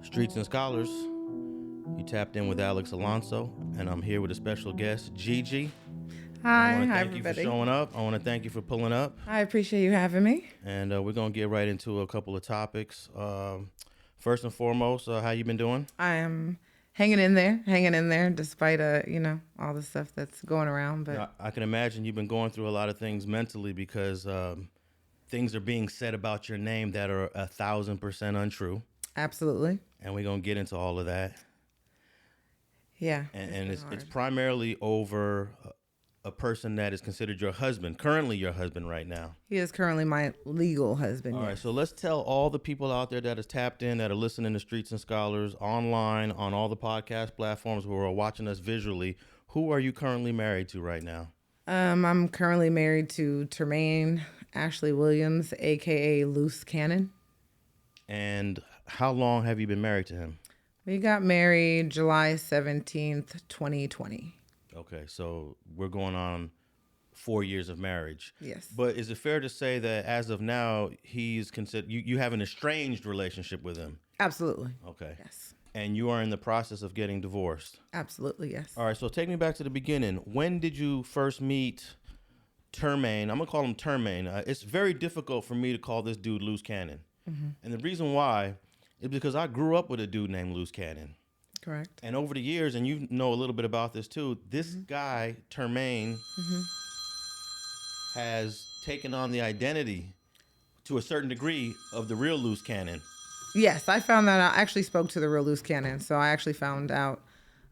Streets and Scholars. You tapped in with Alex Alonso, and I'm here with a special guest, Gigi. Hi, I want to thank everybody. you for showing up. I want to thank you for pulling up. I appreciate you having me. And we're going to get right into a couple of topics. First and foremost, how you been doing? I am hanging in there, despite all the stuff that's going around. But Now, I can imagine you've been going through a lot of things mentally because things are being said about your name that are 1,000% untrue. Absolutely. And we're going to get into all of that. Yeah. And it's primarily over a person that is considered your husband, currently your husband right now. He is currently my legal husband. All right, so let's tell all the people out there that is tapped in, that are listening to Streets and Scholars online, on all the podcast platforms, who are watching us visually, who are you currently married to right now? I'm currently married to Termaine Williams, a.k.a. Luce Cannon. And how long have you been married to him? We got married July 17th, 2020. Okay, so we're going on 4 years of marriage. Yes. But is it fair to say that as of now, he's considered, you have an estranged relationship with him? Absolutely. Okay. Yes. And you are in the process of getting divorced? Absolutely, yes. All right, so take me back to the beginning. When did you first meet Termaine? I'm going to call him Termaine. It's very difficult for me to call this dude Luce Cannon. Mm-hmm. And the reason why is because I grew up with a dude named Luce Cannon. Correct. And over the years, and you know a little bit about this too, this guy, Termaine, has taken on the identity to a certain degree of the real Luce Cannon. Yes, I found that I actually spoke to the real Luce Cannon, so I actually found out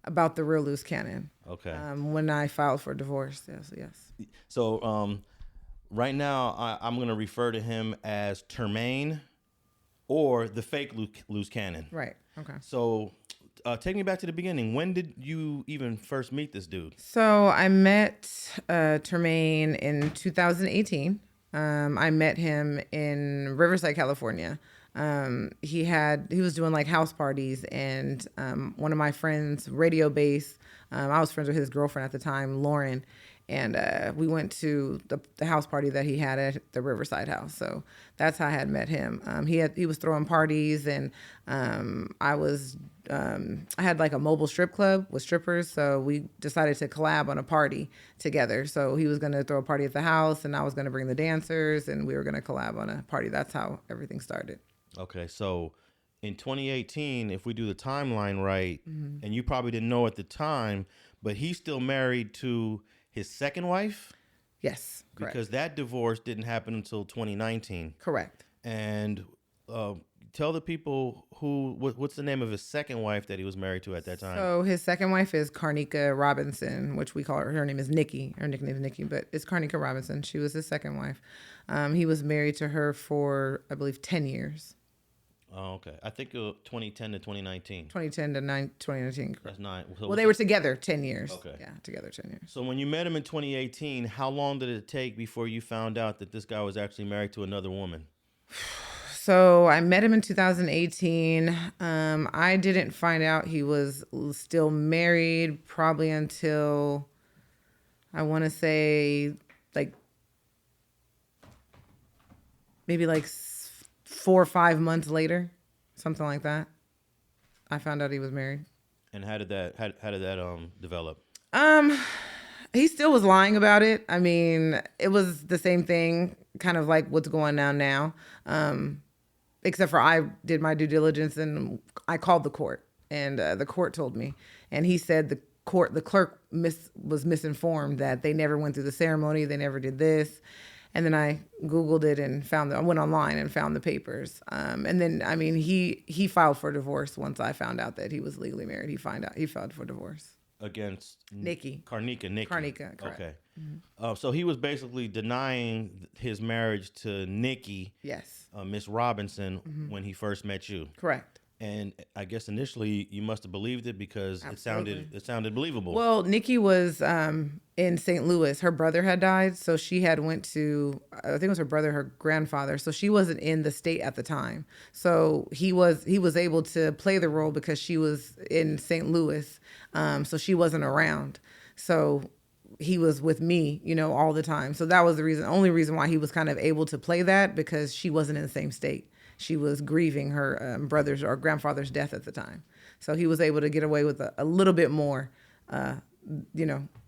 about the real Luce Cannon. Okay. When I filed for divorce. Yes. So right now, I'm going to refer to him as Termaine or the fake Luce Cannon. Right. Okay. So take me back to the beginning. When did you even first meet this dude? So I met Termaine in 2018. I met him in Riverside, California. He was doing like house parties, and one of my friends, Radio Bass, I was friends with his girlfriend at the time, Lauren, and we went to the house party that he had at the Riverside house. So that's how I had met him. He was throwing parties, and I had like a mobile strip club with strippers. So we decided to collab on a party together. So he was going to throw a party at the house, and I was going to bring the dancers, and we were going to collab on a party. That's how everything started. Okay, so in 2018, if we do the timeline right, and you probably didn't know at the time, but he's still married to his second wife? Yes, correct. Because that divorce didn't happen until 2019. Correct. And tell the people what's the name of his second wife that he was married to at that time? So his second wife is Carnica Robinson, which we call her. Her name is Nikki. Her nickname is Nikki, but it's Carnica Robinson. She was his second wife. He was married to her for, I believe, 10 years. Oh, okay. I think 2010 to 2019. 2010 to 2019. Correct. That's 9. Well, they were together 10 years. Okay. Yeah, together 10 years. So when you met him in 2018, how long did it take before you found out that this guy was actually married to another woman? So I met him in 2018. I didn't find out he was still married probably until, I want to say, like, maybe like 4 or 5 months later, something like that. I found out he was married. And how did that develop? He still was lying about it. I mean, it was the same thing, kind of like what's going on now. Except for I did my due diligence and I called the court, and the court told me, and he said the clerk was misinformed, that they never went through the ceremony, they never did this. And then I Googled it and I went online and found the papers. And then, I mean, he filed for divorce once I found out that he was legally married. He filed for divorce. Against Nikki. Carnica, correct. Okay. Mm-hmm. So he was basically denying his marriage to Nikki. Yes. Miss Robinson, when he first met you. Correct. And I guess initially you must have believed it because Absolutely. it sounded believable. Well, Nikki was in St. Louis. Her brother had died, so she had went to, I think it was her brother, her grandfather. So she wasn't in the state at the time. So he was able to play the role because she was in St. Louis, so she wasn't around. So he was with me, all the time. So that was the only reason why he was kind of able to play that, because she wasn't in the same state. she was grieving her brother's or grandfather's death at the time. So he was able to get away with a little bit more,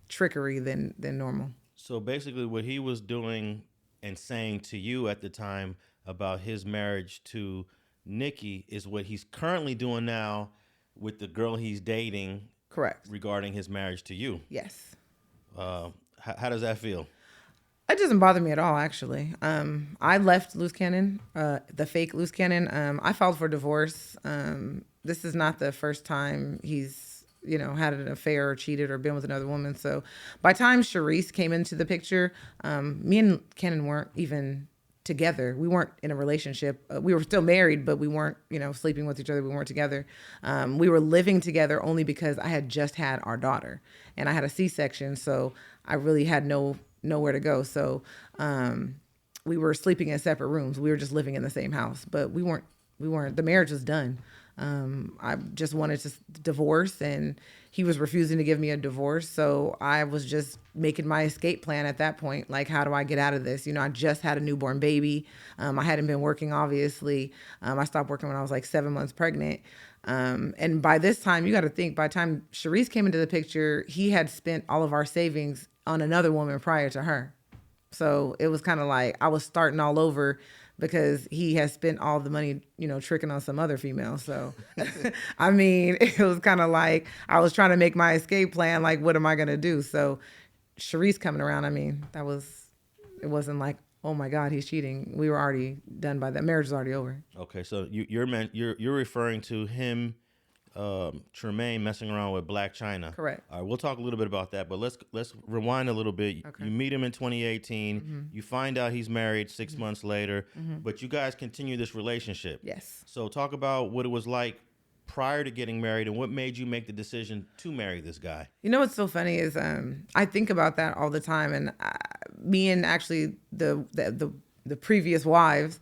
trickery than normal. So basically, what he was doing and saying to you at the time about his marriage to Nikki is what he's currently doing now with the girl he's dating. Correct. Regarding his marriage to you. Yes. How does that feel? It doesn't bother me at all, actually. I left Luce Cannon, the fake Luce Cannon. I filed for divorce. This is not the first time he's, had an affair or cheated or been with another woman. So by the time Charisse came into the picture, me and Cannon weren't even together. We weren't in a relationship. We were still married, but we weren't, sleeping with each other. We weren't together. We were living together only because I had just had our daughter and I had a C-section. So I really had nowhere to go. So we were sleeping in separate rooms. We were just living in the same house, but we weren't, the marriage was done. I just wanted to divorce and he was refusing to give me a divorce. So I was just making my escape plan at that point. Like, how do I get out of this? I just had a newborn baby. I hadn't been working, obviously. I stopped working when I was like 7 months pregnant. And by this time, you got to think, by the time Charisse came into the picture, he had spent all of our savings on another woman prior to her. So it was kind of like I was starting all over because he has spent all the money, tricking on some other female. So, I mean, it was kind of like I was trying to make my escape plan. Like, what am I going to do? So Charisse coming around, I mean, it wasn't like, oh my God, he's cheating. We were already done by that. Marriage was already over. Okay. So you're referring to him, Tremaine messing around with Black China. Correct. All right, we'll talk a little bit about that, but let's rewind a little bit. Okay. You meet him in 2018. Mm-hmm. You find out he's married 6 months later, but you guys continue this relationship. Yes. So talk about what it was like prior to getting married and what made you make the decision to marry this guy. What's so funny is I think about that all the time, and me and actually the previous wives,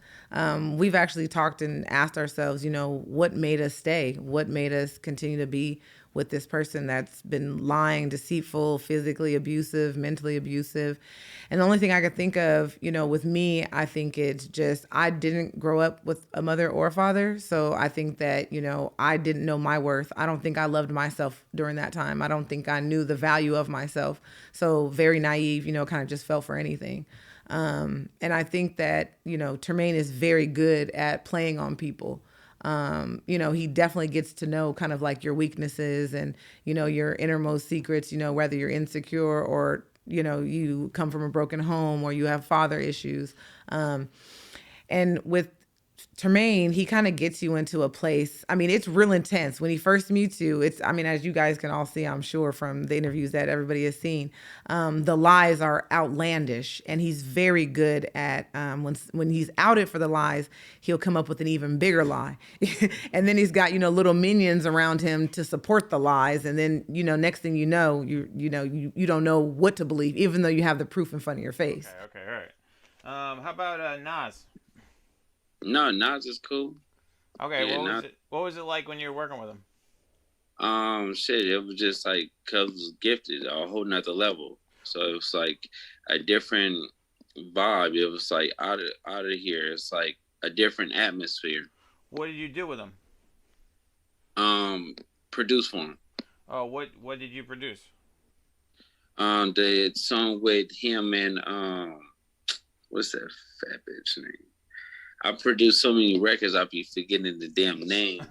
we've actually talked and asked ourselves, what made us stay? What made us continue to be with this person that's been lying, deceitful, physically abusive, mentally abusive? And the only thing I could think of, with me, I think it's just, I didn't grow up with a mother or a father. So I think that, I didn't know my worth. I don't think I loved myself during that time. I don't think I knew the value of myself. So very naive, kind of just fell for anything. And I think that, Termaine is very good at playing on people. He definitely gets to know kind of like your weaknesses and, your innermost secrets, whether you're insecure or, you come from a broken home or you have father issues. And with Termaine, he kind of gets you into a place. I mean, it's real intense. When he first meets you, as you guys can all see, I'm sure from the interviews that everybody has seen, the lies are outlandish, and he's very good at, when he's outed for the lies, he'll come up with an even bigger lie. And then he's got, little minions around him to support the lies. And then, next thing you know, you don't know what to believe, even though you have the proof in front of your face. Okay, all right. How about Nas? No, Nas is cool. Okay, yeah, what was it like when you were working with him? It was just like, cuz was gifted a whole nother level. So it was like a different vibe. It was like out of here. It's like a different atmosphere. What did you do with him? Produce for him. Oh, what did you produce? The song with him and what's that fat bitch name? I produced so many records, I be forgetting the damn names.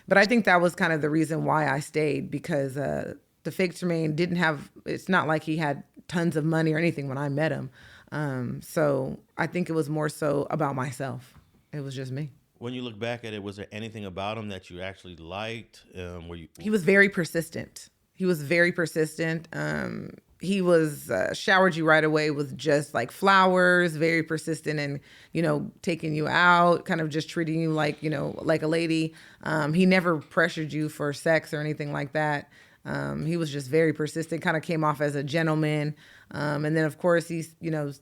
But I think that was kind of the reason why I stayed, because the fake Termaine didn't have, it's not like he had tons of money or anything when I met him. So I think it was more so about myself. It was just me. When you look back at it, was there anything about him that you actually liked? He was very persistent. He was showered you right away with just like flowers, very persistent and, taking you out, kind of just treating you like, like a lady. He never pressured you for sex or anything like that. He was just very persistent, kind of came off as a gentleman. And then, of course, he's,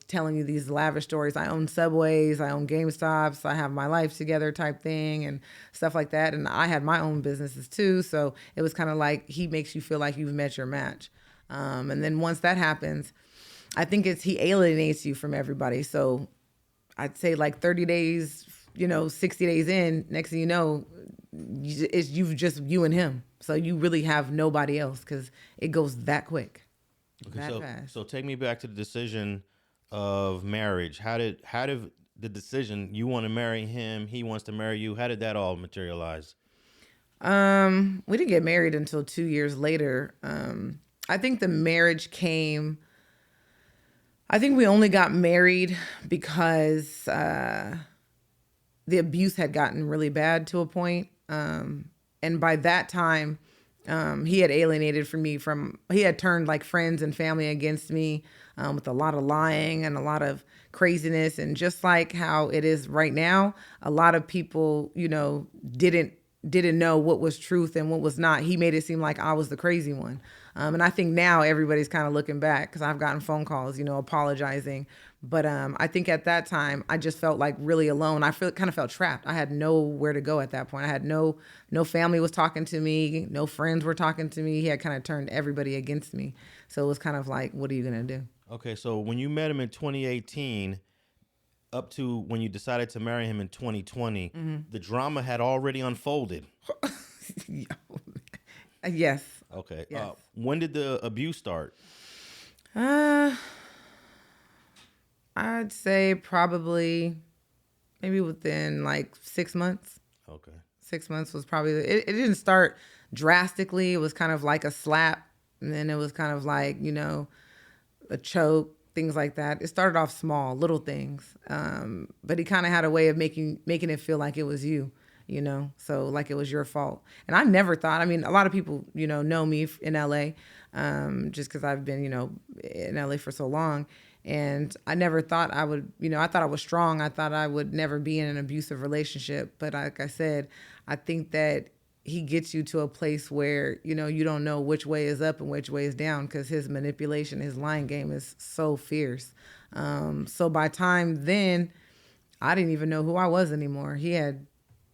telling you these lavish stories. I own Subways, I own GameStops, I have my life together type thing and stuff like that. And I had my own businesses too. So it was kind of like he makes you feel like you've met your match. And then once that happens, I think he alienates you from everybody. So I'd say like 30 days, 60 days in, next thing you know, it's just you and him. So you really have nobody else because it goes that quick. Okay, that fast. So take me back to the decision of marriage. How did the decision, you want to marry him, he wants to marry you, how did that all materialize? We didn't get married until 2 years later. I think the marriage came, I think we only got married because the abuse had gotten really bad to a point. And by that time, he had alienated from me he had turned like friends and family against me with a lot of lying and a lot of craziness. And just like how it is right now, a lot of people, didn't know what was truth and what was not. He made it seem like I was the crazy one. And I think now everybody's kind of looking back because I've gotten phone calls, apologizing. But I think at that time, I just felt like really alone. I kind of felt trapped. I had nowhere to go at that point. I had no family was talking to me. No friends were talking to me. He had kind of turned everybody against me. So it was kind of like, what are you going to do? Okay, so when you met him in 2018, up to when you decided to marry him in 2020, the drama had already unfolded. Yes. Okay. Yes. When did the abuse start? I'd say probably maybe within like 6 months. Okay. 6 months was probably, it didn't start drastically. It was kind of like a slap. And then it was kind of like, a choke, things like that. It started off small, little things. But he kind of had a way of making it feel like it was you, so like it was your fault. And I never thought, a lot of people, know me in LA, just because I've been, in LA for so long. And I never thought I would, I thought I was strong. I thought I would never be in an abusive relationship. But like I said, I think that he gets you to a place where, you don't know which way is up and which way is down because his manipulation, his lying game is so fierce. So by time then, I didn't even know who I was anymore. He had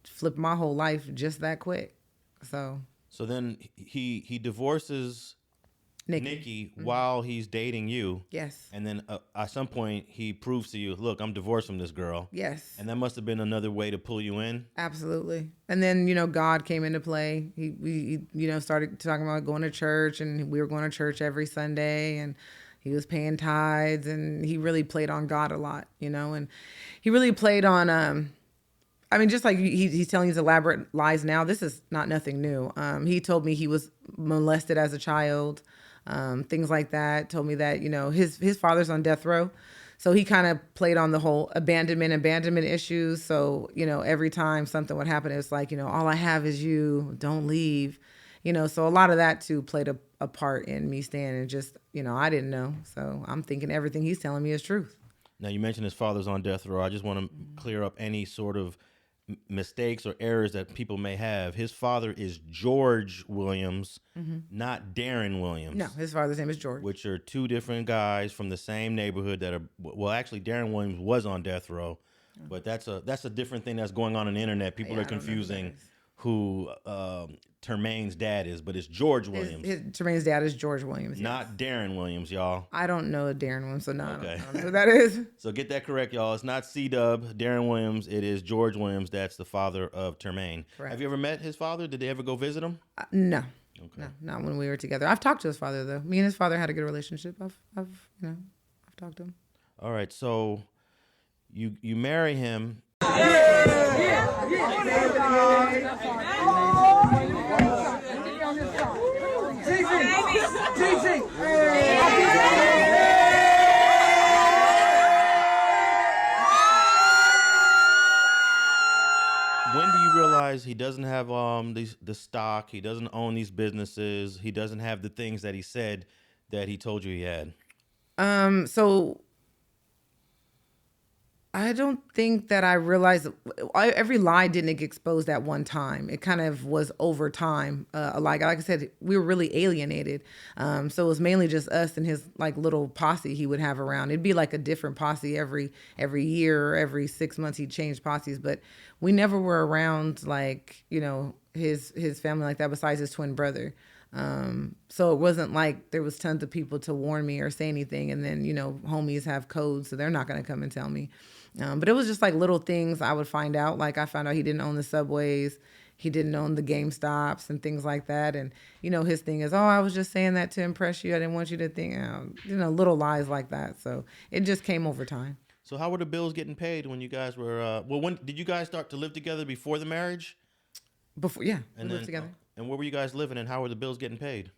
flipped my whole life just that quick. So then he divorces Nikki while he's dating you. Yes. And then at some point he proves to you, look, I'm divorced from this girl. Yes. And that must have been another way to pull you in. Absolutely. And then, God came into play. We started talking about going to church, and we were going to church every Sunday, and he was paying tithes, and he really played on God a lot, and he really played on, just like he's telling these elaborate lies now, this is nothing new. He told me he was molested as a child. Things like that. Told me that, his father's on death row. So he kind of played on the whole abandonment issues. So, every time something would happen, it's like, all I have is you, don't leave. So a lot of that too played a part in me staying, and just, I didn't know. So I'm thinking everything he's telling me is truth. Now, you mentioned his father's on death row. I just want to clear up any sort of mistakes or errors that people may have. His father is George Williams, not Darren Williams. No, his father's name is George. Which are two different guys from the same neighborhood that are, well, actually Darren Williams was on death row, but that's a different thing that's going on the internet. People are confusing who Termaine's dad is, but it's George Williams. Termaine's dad is George Williams. Not Darren Williams, y'all. I don't know Darren Williams, so no, okay. I don't know who that is. So get that correct, y'all. It's not C-Dub, Darren Williams. It is George Williams. That's the father of Termaine. Correct. Have you ever met his father? Did they ever go visit him? No. Okay. No, not when we were together. I've talked to his father though. Me and his father had a good relationship. I've talked to him. All right, so you marry him. When do you realize he doesn't have the stock, he doesn't own these businesses, he doesn't have the things that he said that he told you he had? So I don't think that I realized every lie didn't get exposed at one time. It kind of was over time. Like I said, we were really alienated. So it was mainly just us and his like little posse he would have around. It'd be like a different posse every year or every 6 months he'd change posses, but we never were around like, his family like that besides his twin brother. So it wasn't like there was tons of people to warn me or say anything. And then, homies have codes, so they're not going to come and tell me. But it was just like little things I would find out. Like I found out he didn't own the Subways. He didn't own the GameStops and things like that. And, his thing is, I was just saying that to impress you. I didn't want you to think, little lies like that. So it just came over time. So how were the bills getting paid when you guys were, when did you guys start to live together before the marriage? Before, yeah, And we lived together. And where were you guys living and how were the bills getting paid?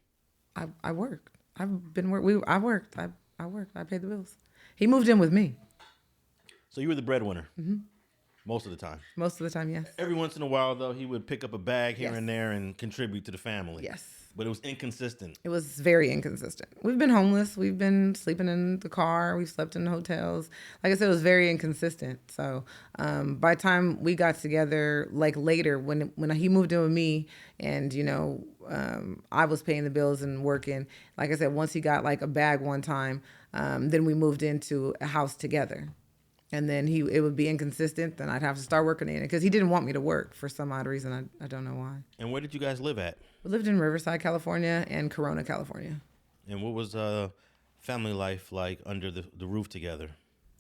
I worked. I've been I worked. I worked. I paid the bills. He moved in with me. So you were the breadwinner? Mm-hmm. Most of the time? Most of the time, yes. Every once in a while, though, he would pick up a bag here Yes. and there and contribute to the family. Yes. But it was inconsistent. It was very inconsistent. We've been homeless. We've been sleeping in the car. We've slept in hotels. Like I said, it was very inconsistent. So by the time we got together, like later, when he moved in with me and, I was paying the bills and working, like I said, once he got like a bag one time, then we moved into a house together. And then it would be inconsistent. Then I'd have to start working in it because he didn't want me to work for some odd reason. I don't know why. And where did you guys live at? We lived in Riverside, California and Corona, California. And what was family life like under the roof together?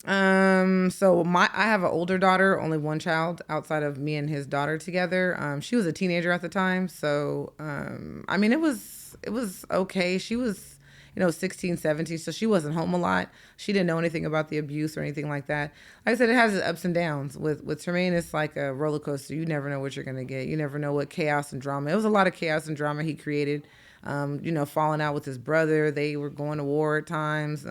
So I have an older daughter, only one child outside of me and his daughter together. She was a teenager at the time. So, it was okay. She was, 16, 17. So she wasn't home a lot. She didn't know anything about the abuse or anything like that. Like I said, it has its ups and downs. With Termaine, it's like a roller coaster. You never know what you're going to get. You never know what chaos and drama. It was a lot of chaos and drama he created. Falling out with his brother. They were going to war at times.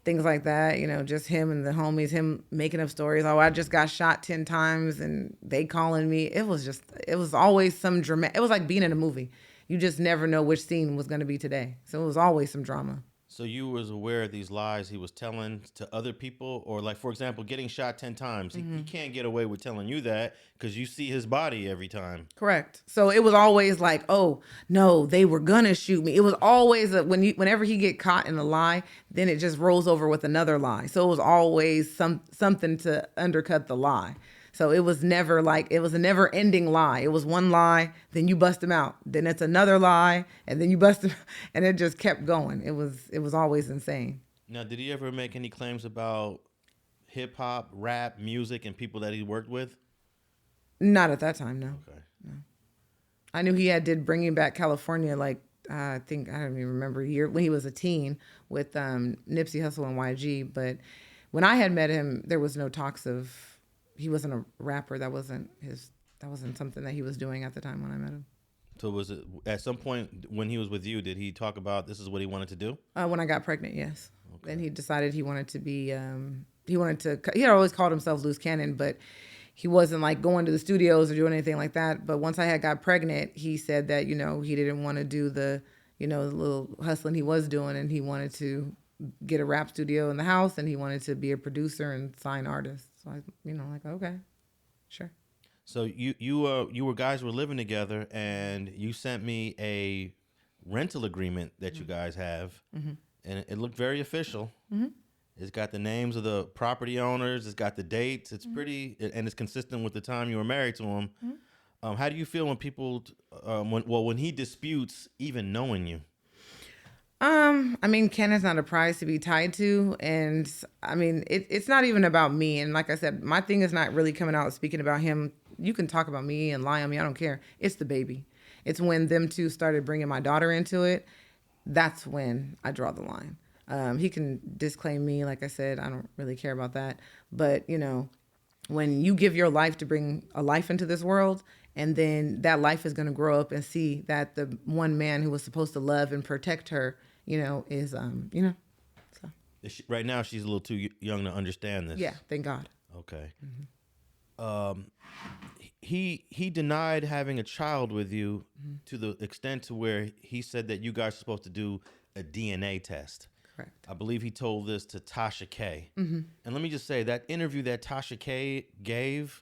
Things like that, just him and the homies, him making up stories. Oh, I just got shot 10 times and they calling me. It was always some drama. It was like being in a movie. You just never know which scene was going to be today. So it was always some drama. So you was aware of these lies he was telling to other people? Or like, for example, getting shot 10 times. He can't get away with telling you that because you see his body every time. Correct. So it was always like, oh, no, they were going to shoot me. It was always, whenever he get caught in a lie, then it just rolls over with another lie. So it was always something to undercut the lie. So it was never it was a never ending lie. It was one lie, then you bust him out. Then it's another lie, and then you bust him, and it just kept going. It was always insane. Now, did he ever make any claims about hip hop, rap, music, and people that he worked with? Not at that time, no. Okay. No. I knew he did Bringing Back California, I don't even remember a year, when he was a teen with Nipsey Hussle and YG. But when I had met him, there was no talks of. He wasn't a rapper. That wasn't something that he was doing at the time when I met him. So was it at some point when he was with you, did he talk about this is what he wanted to do? When I got pregnant, yes. Okay. Then he decided he wanted to be, he had always called himself Luce Cannon, but he wasn't like going to the studios or doing anything like that. But once I got pregnant, he said that, he didn't want to do the little hustling he was doing, and he wanted to get a rap studio in the house, and he wanted to be a producer and sign artists. So I, okay, sure. So you guys were living together, and you sent me a rental agreement that you guys have, and it looked very official. Mm-hmm. It's got the names of the property owners. It's got the dates. It's pretty, and it's consistent with the time you were married to him. Mm-hmm. How do you feel when people, when he disputes even knowing you? Cannon's not a prize to be tied to, and it's not even about me. And like I said, my thing is not really coming out and speaking about him. You can talk about me and lie on me. I don't care. It's the baby. It's when them two started bringing my daughter into it. That's when I draw the line. He can disclaim me. Like I said, I don't really care about that. But, when you give your life to bring a life into this world, and then that life is going to grow up and see that the one man who was supposed to love and protect her, is, so. Right now, she's a little too young to understand this. Yeah, thank God. Okay. Mm-hmm. He denied having a child with you to the extent to where he said that you guys are supposed to do a DNA test. Correct. I believe he told this to Tasha K. Mm-hmm. And let me just say, that interview that Tasha K gave,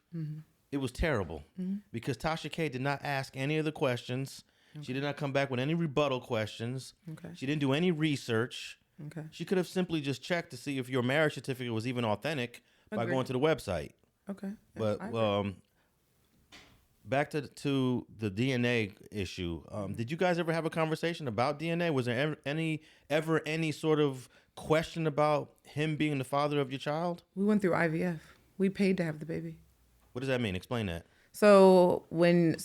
it was terrible because Tasha K did not ask any of the questions. Okay. She did not come back with any rebuttal questions. Okay. She didn't do any research. Okay. She could have simply just checked to see if your marriage certificate was even authentic by going to the website. Okay. But back to the DNA issue. Did you guys ever have a conversation about DNA? Was there ever any sort of question about him being the father of your child? We went through IVF. We paid to have the baby. What does that mean? Explain that. So when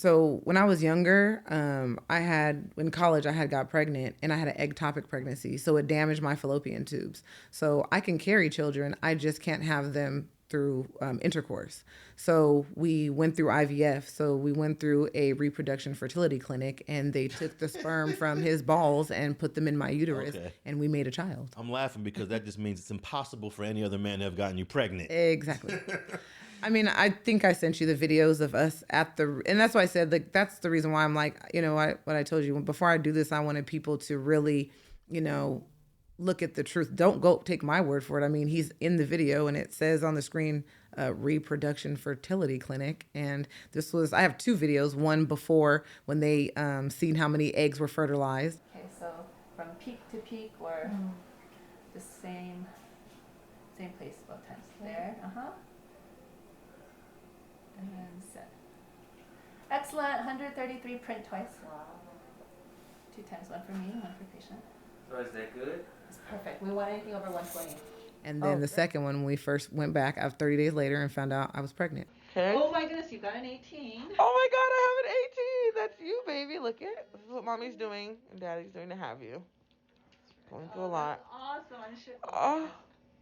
I was younger, in college I had got pregnant and I had an ectopic pregnancy. So it damaged my fallopian tubes. So I can carry children. I just can't have them through intercourse. So we went through IVF. So we went through a reproduction fertility clinic and they took the sperm from his balls and put them in my uterus and we made a child. I'm laughing because that just means it's impossible for any other man to have gotten you pregnant. Exactly. I mean, I think I sent you the videos of us and that's why I said, like, that's the reason why I'm like, what I told you, before I do this, I wanted people to really, look at the truth. Don't go take my word for it. I mean, he's in the video and it says on the screen, reproduction fertility clinic. And I have 2 videos, one before when they seen how many eggs were fertilized. Okay, so from peak to peak, we're the same place both times. There, and then set. Excellent, 133, print twice. Wow. 2 times, one for me, one for patient. So is that good? It's perfect. We want anything over 120. And then the second one, when we first went back 30 days later and found out I was pregnant. Okay. Oh my goodness, you got an 18. Oh my God, I have an 18. That's you, baby. Look at this is what mommy's doing and daddy's doing to have you. Going through a lot. Awesome. Oh.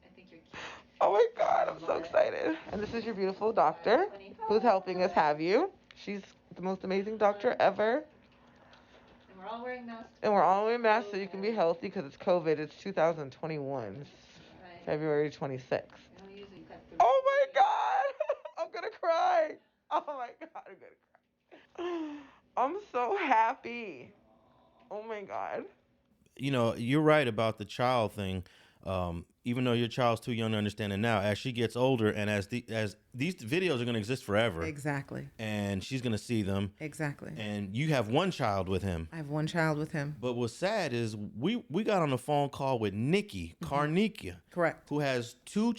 I think you're cute. Oh my God, I'm so excited. And this is your beautiful doctor who's helping us have you. She's the most amazing doctor ever. And we're all wearing masks. And we're all wearing masks so you can be healthy because it's COVID. It's 2021, right. February 26th. Oh my God, I'm going to cry. Oh my God, I'm going to cry. I'm so happy. Oh my God. You're right about the child thing. Even though your child's too young to understand it now, as she gets older and as these videos are going to exist forever. Exactly. And she's going to see them. Exactly. And you have one child with him. I have one child with him. But what's sad is we got on a phone call with Nikki Carnikia. Correct. Who has two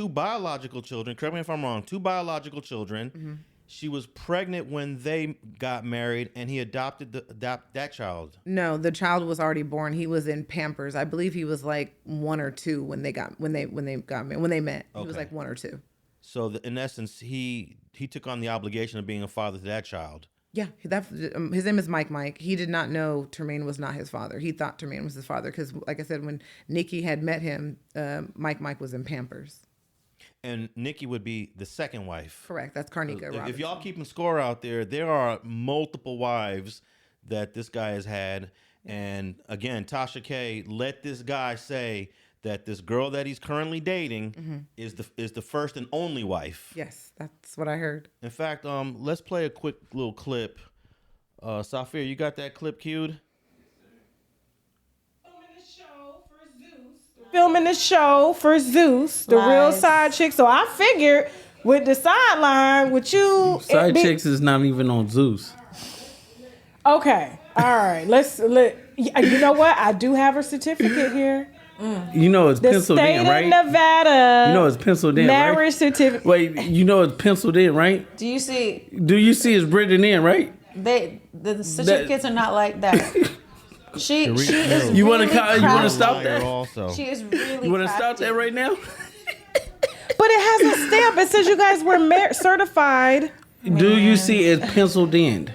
biological children. Correct me if I'm wrong. 2 biological children. Mm-hmm. She was pregnant when they got married, and he adopted that child. No, the child was already born. He was in Pampers. I believe he was like 1 or 2 when they met. Okay. He was like 1 or 2. So in essence, he took on the obligation of being a father to that child. Yeah, his name is Mike. He did not know Termaine was not his father. He thought Termaine was his father because, like I said, when Nikki had met him, Mike was in Pampers. And Nikki would be the second wife. Correct. That's Carnika Robinson. If y'all keeping score out there are multiple wives that this guy has had. And again, Tasha K let this guy say that this girl that he's currently dating is the first and only wife. Yes, that's what I heard. In fact, let's play a quick little clip. Safir, you got that clip queued? Filming the show for Zeus, the real side chick. So I figured with the sideline, with you, side chicks is not even on Zeus. Okay, all right. You know what? I do have her certificate here. You know it's penciled in, right? The state of Nevada. You know it's penciled in, marriage certificate. Wait, you know it's penciled in, right? Do you see it's written in, right? The certificates are not like that. She is. You want to stop that? Also. She is really. You want to stop that right now? But it has a stamp. It says you guys were certified. Do you see it's penciled in?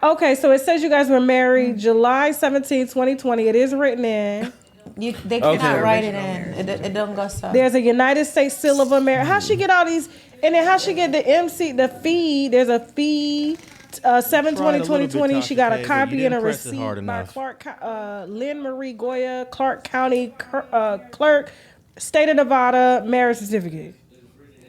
Okay, so it says you guys were married July 17, 2020. It is written in. They cannot write it in. It don't go so. There's a United States Seal of America. How she get all these? And then how she get the fee? There's a fee. 7/20/2020. She got a copy and a receipt by Clark, Lynn Marie Goya, Clark County clerk, state of Nevada, marriage certificate.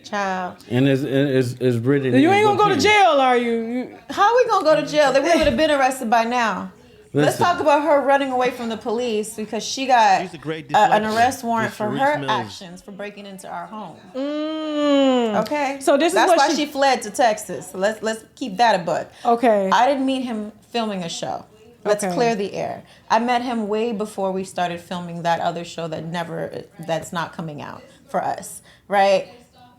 Child. And it's written. You ain't gonna go to jail, are you? How are we gonna go to jail? They would have been arrested by now. Let's talk about her running away from the police because she got an arrest warrant for her actions for breaking into our home. Okay, so that's why she fled to Texas. So let's keep that a buck. Okay, I didn't meet him filming a show. Let's clear the air. I met him way before we started filming that other show that's not coming out for us, right?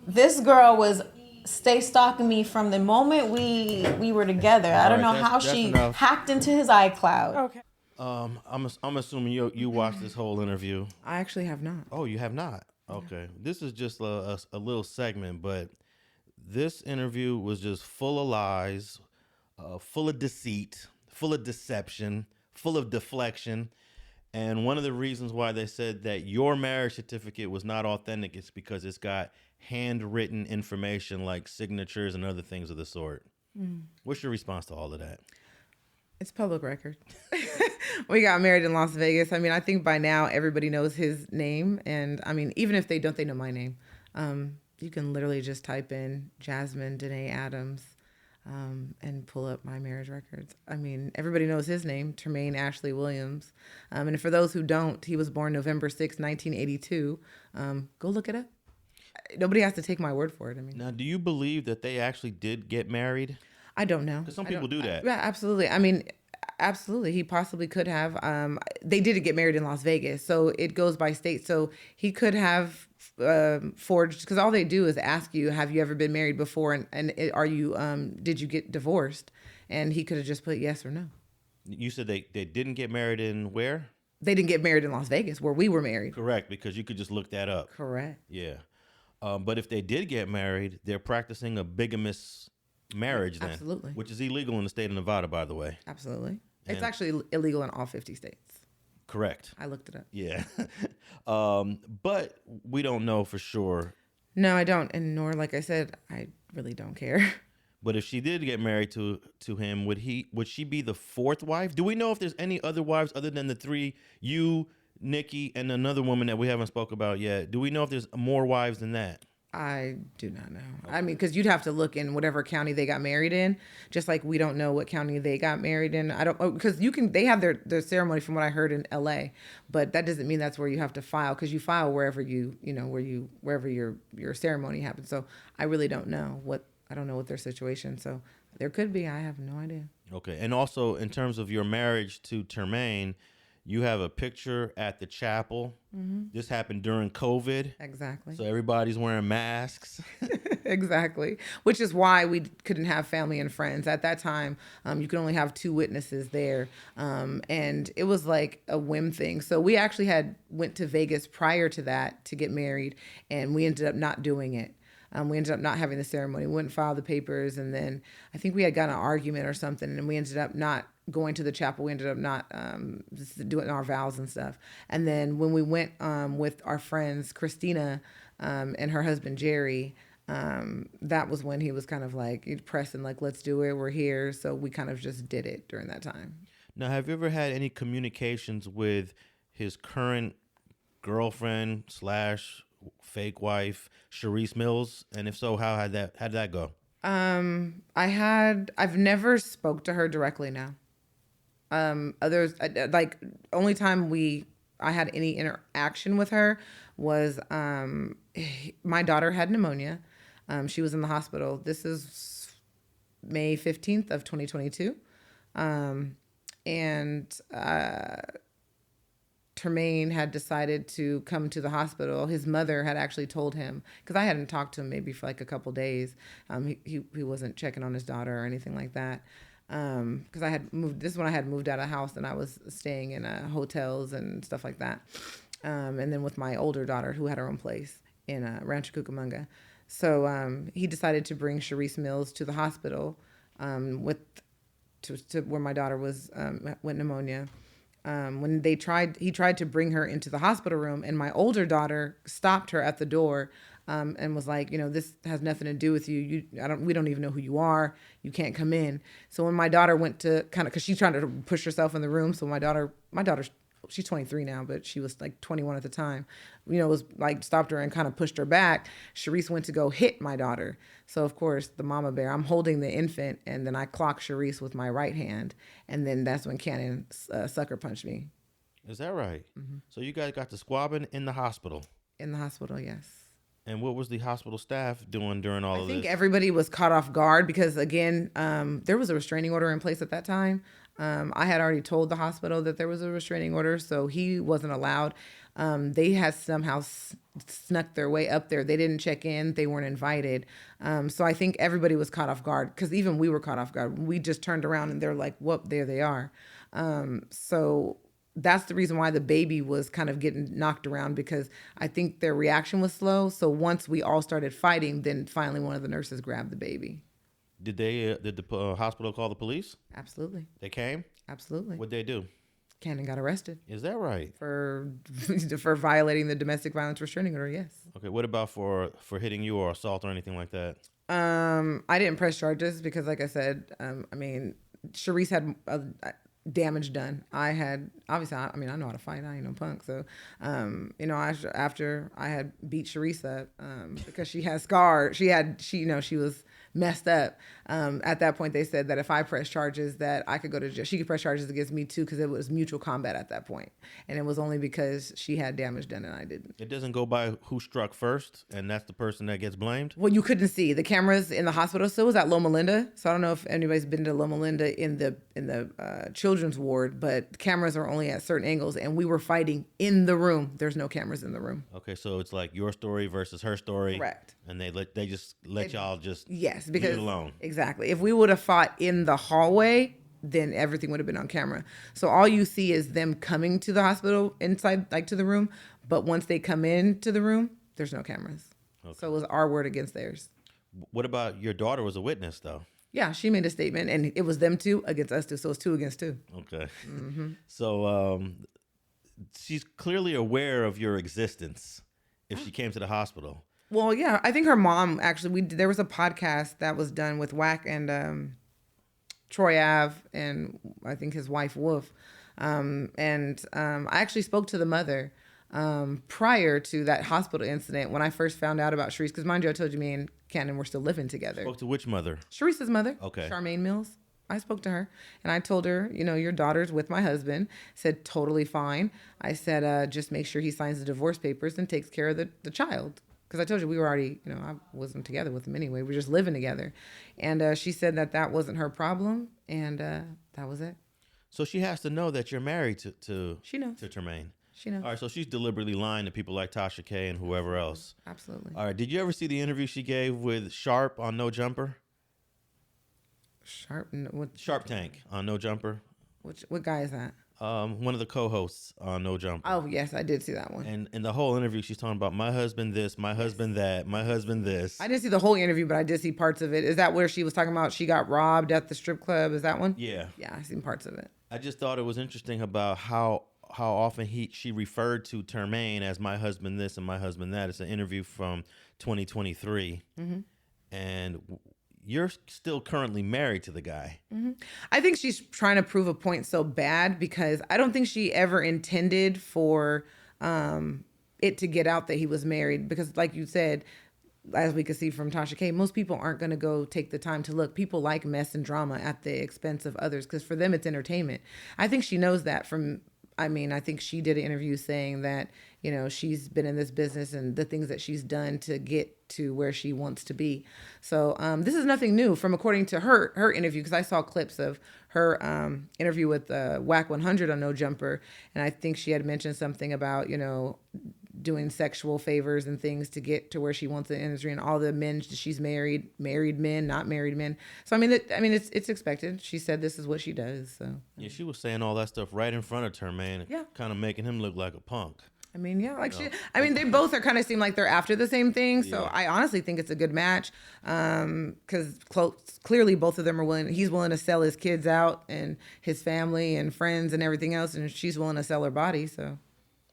This girl was stay stalking me from the moment we were together. I don't know how she hacked into his iCloud. Okay. I'm assuming you watched this whole interview. I actually have not. Oh, you have not? Okay. This is just a little segment, but this interview was just full of lies, full of deceit, full of deception, full of deflection. And one of the reasons why they said that your marriage certificate was not authentic is because it's got handwritten information like signatures and other things of the sort. What's your response to all of that? It's public record. We got married in Las Vegas. I mean, I think by now everybody knows his name. And I mean, even if they don't, they know my name. You can literally just type in Jasmine Danae Adams and pull up my marriage records. I mean, everybody knows his name, Termaine Ashley Williams. And for those who don't, he was born November 6, 1982. Go look it up. Nobody has to take my word for it. I mean, now, do you believe that they actually did get married? I don't know. Because some people do that. Yeah, absolutely. I mean, absolutely. He possibly could have. They did get married in Las Vegas, so it goes by state. So he could have forged, because all they do is ask you, have you ever been married before? And are you, did you get divorced? And he could have just put yes or no. You said they didn't get married in where? They didn't get married in Las Vegas, where we were married. Correct, because you could just look that up. Correct. Yeah. But if they did get married, they're practicing a bigamous marriage then. Absolutely. Which is illegal in the state of Nevada, by the way. Absolutely. It's actually illegal in all 50 states. Correct. I looked it up. Yeah. But we don't know for sure. No, I don't. And nor, like I said, I really don't care. But if she did get married to him, would she be the fourth wife? Do we know if there's any other wives other than the three, you, Nikki, and another woman that we haven't spoke about yet? Do we know if there's more wives than that? I do not know. I mean, because you'd have to look in whatever county they got married in, just like we don't know what county they got married in. I don't, because they have their ceremony from what I heard in LA, but that doesn't mean that's where you have to file, because you file wherever wherever your ceremony happens. So I really don't know I don't know what their situation. So there could be. I have no idea. Okay. And also, in terms of your marriage to Termaine, you have a picture at the chapel. Mm-hmm. This happened during COVID. Exactly. So everybody's wearing masks. Exactly. Which is why we couldn't have family and friends. At that time, you could only have 2 witnesses there. And it was like a whim thing. So we actually went to Vegas prior to that to get married, and we ended up not doing it. We ended up not having the ceremony. We wouldn't file the papers, and then I think we had got an argument or something, and we ended up not going to the chapel. We ended up not just doing our vows and stuff. And then when we went with our friends, Christina and her husband, Jerry, that was when he was kind of like pressing, like, let's do it. We're here. So we kind of just did it during that time. Now, have you ever had any communications with his current girlfriend / fake wife, Charisse Mills? And if so, how did that go? I've never spoke to her directly now. Others, like, only time I had any interaction with her was my daughter had pneumonia. She was in the hospital. This is May 15th of 2022. And Termaine had decided to come to the hospital. His mother had actually told him, because I hadn't talked to him maybe for like a couple days. He wasn't checking on his daughter or anything like that. Because I had moved. This is when I had moved out of house and I was staying in hotels and stuff like that. And then with my older daughter, who had her own place in Rancho Cucamonga. So he decided to bring Charisse Mills to the hospital to where my daughter was went pneumonia. When he tried to bring her into the hospital room, and my older daughter stopped her at the door and was like, this has nothing to do with you. We don't even know who you are. You can't come in. So when my daughter went to because she's trying to push herself in the room. So my daughter, she's 23 now, but she was like 21 at the time, was like stopped her and kind of pushed her back. Charisse went to go hit my daughter. So of course the mama bear, I'm holding the infant, and then I clock Charisse with my right hand. And then that's when Cannon sucker punched me. Is that right? Mm-hmm. So you guys got the squabbing in the hospital? In the hospital, yes. And what was the hospital staff doing during all of this? I think everybody was caught off guard because, again, there was a restraining order in place at that time. I had already told the hospital that there was a restraining order, so he wasn't allowed. They had somehow snuck their way up there. They didn't check in. They weren't invited. So I think everybody was caught off guard, because even we were caught off guard. We just turned around and they're like, whoop, there they are. So that's the reason why the baby was kind of getting knocked around, because I think their reaction was slow. So once we all started fighting, then finally one of the nurses grabbed the baby. Did the hospital call the police? Absolutely. They came? Absolutely. What'd they do? Cannon got arrested. Is that right? For violating the domestic violence restraining order, yes. Okay, what about for hitting you or assault or anything like that? I didn't press charges because, like I said, Charisse had damage done. I had, obviously, I know how to fight. I ain't no punk. So, after I had beat Charisse up, because she had scars, she was messed up. At that point, they said that if I press charges, that I could go to jail. She could press charges against me too, because it was mutual combat at that point. And it was only because she had damage done and I didn't. It doesn't go by who struck first, and that's the person that gets blamed? Well, you couldn't see. The cameras in the hospital still was at Loma Linda. So I don't know if anybody's been to Loma Linda in the children's ward, but cameras are only at certain angles, and we were fighting in the room. There's no cameras in the room. Okay, so it's like your story versus her story. Correct. And they just let y'all just yes, leave it alone. Exactly. If we would have fought in the hallway, then everything would have been on camera. So all you see is them coming to the hospital inside, like to the room. But once they come into the room, there's no cameras. Okay. So it was our word against theirs. What about your daughter was a witness, though? Yeah, she made a statement, and it was them two against us two. So it's 2 against 2. Okay. Mm-hmm. So she's clearly aware of your existence if she came to the hospital. Well, yeah, I think her mom actually. There was a podcast that was done with Wack and Troy Ave, and I think his wife Wolf. I actually spoke to the mother prior to that hospital incident when I first found out about Charisse. Because mind you, I told you me and Cannon were still living together. Spoke to which mother? Charisse's mother. Okay. Tremaine Mills. I spoke to her and I told her, your daughter's with my husband. Said totally fine. I said, just make sure he signs the divorce papers and takes care of the child. Because I told you we were already, I wasn't together with him anyway. We were just living together. And she said that wasn't her problem. And that was it. So she has to know that you're married to she knows. To Termaine. She knows. All right, so she's deliberately lying to people like Tasha K and whoever else. Absolutely. All right, did you ever see the interview she gave with Sharp on No Jumper? Sharp Tank on No Jumper. What guy is that? One of the co-hosts on No Jumper. Oh, yes, I did see that one. And in the whole interview, she's talking about my husband this, my husband that, my husband this. I didn't see the whole interview, but I did see parts of it. Is that where she was talking about she got robbed at the strip club? Is that one? Yeah. Yeah, I seen parts of it. I just thought it was interesting about how often she referred to Termaine as my husband this and my husband that. It's an interview from 2023. Mm-hmm. And you're still currently married to the guy. Mm-hmm. I think she's trying to prove a point so bad because I don't think she ever intended for it to get out that he was married. Because like you said, as we could see from Tasha K, most people aren't going to go take the time to look. People like mess and drama at the expense of others because for them it's entertainment. I think she knows that I think she did an interview saying that, she's been in this business and the things that she's done to get to where she wants to be. So this is nothing new from according to her interview, because I saw clips of her interview with Whack 100 on No Jumper. And I think she had mentioned something about, doing sexual favors and things to get to where she wants in the industry, and all the men she's married men, not married men. So it's expected. She said this is what she does. So yeah, she was saying all that stuff right in front of Termaine, kind of making him look like a punk. They both are kind of seem like they're after the same thing. So yeah. I honestly think it's a good match because clearly both of them are willing. He's willing to sell his kids out and his family and friends and everything else, and she's willing to sell her body. So.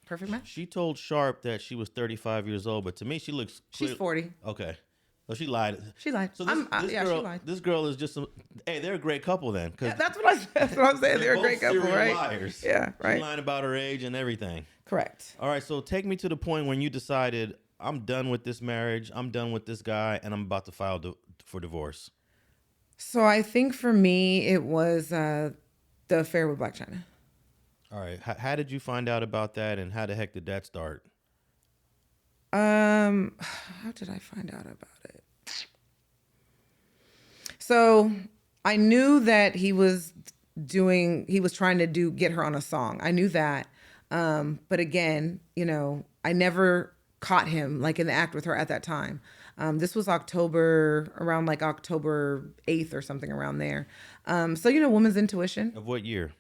Perfect match. She told Sharp that she was 35 years old, but to me, she looks She's 40. Okay. So she lied. She lied. So she lied. This girl is just they're a great couple then. Yeah, that's what I'm saying. They're a great couple, right? Liars. Yeah, right. She's lying about her age and everything. Correct. All right, so take me to the point when you decided, I'm done with this marriage, I'm done with this guy, and I'm about to file for divorce. So I think for me, it was the affair with Blac Chyna. All right. How did you find out about that, and how the heck did that start? How did I find out about it? So I knew that he was he was trying to get her on a song. I knew that. But again, I never caught him like in the act with her at that time. This was around like October 8th or something around there. So, woman's intuition. Of what year?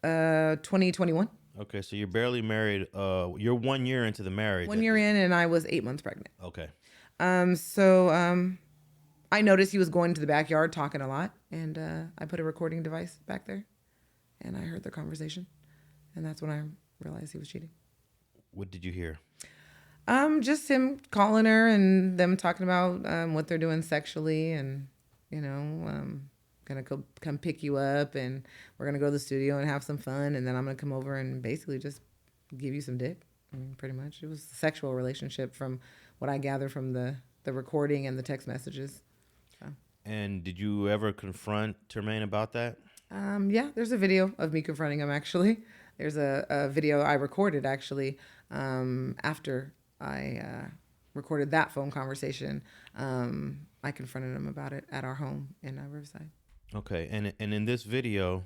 2021. Okay, so you're barely married. You're 1 year into the marriage. 1 year in, and I was 8 months pregnant. Okay. So I noticed he was going to the backyard talking a lot, and I put a recording device back there, and I heard their conversation, and that's when I realized he was cheating. What did you hear? Just him calling her and them talking about what they're doing sexually, and gonna come pick you up, and we're gonna go to the studio and have some fun, and then I'm gonna come over and basically just give you some dick. I mean, pretty much, it was a sexual relationship from what I gather from the recording and the text messages. So. And did you ever confront Termaine about that? Yeah, there's a video of me confronting him. Actually, there's a video I recorded actually after I recorded that phone conversation. I confronted him about it at our home in Riverside. Okay, and in this video,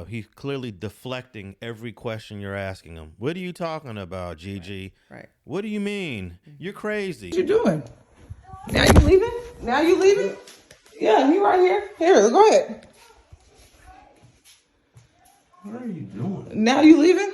he's clearly deflecting every question you're asking him. What are you talking about, Gigi? Right. What do you mean? You're crazy. What you doing? Now you leaving? Now you leaving? Yeah, you right here. Here, go ahead. What are you doing? Now you leaving?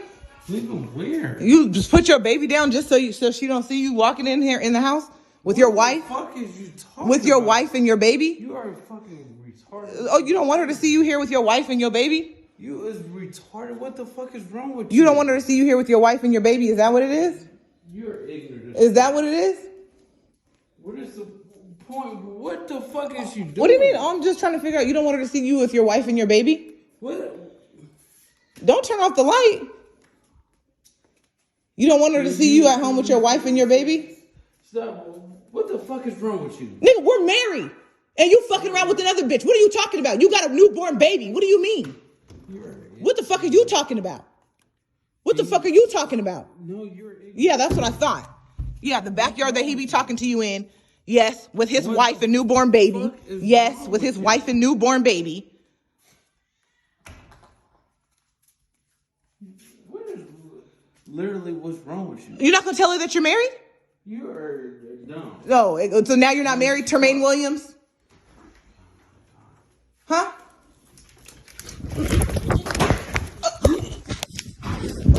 Leaving where? You just put your baby down just so she don't see you walking in here in the house with your wife? What the fuck is you talking With your about? wife and your baby? You are fucking retarded. Oh, you don't want her to see you here with your wife and your baby? You is retarded. What the fuck is wrong with you? You don't want her to see you here with your wife and your baby? Is that what it is? You're ignorant. Is that what it is? What is the point? What the fuck is you doing? What do you mean? I'm just trying to figure out. You don't want her to see you with your wife and your baby? What? Don't turn off the light. You don't want her to see you at home with your wife and your baby? Stop. What the fuck is wrong with you? Nigga, we're married. And you fucking around with another bitch. What are you talking about? You got a newborn baby. What do you mean? What the fuck are you talking about? What the fuck are you talking about? No, you're ignorant. Yeah, that's what I thought. Yeah, the backyard that he be talking to you in. Yes, with his wife and newborn baby. Yes, with his wife and newborn baby. Literally, what's wrong with you? You're not gonna tell her that you're married? You are dumb. No, so now you're not married, Termaine Williams? Huh?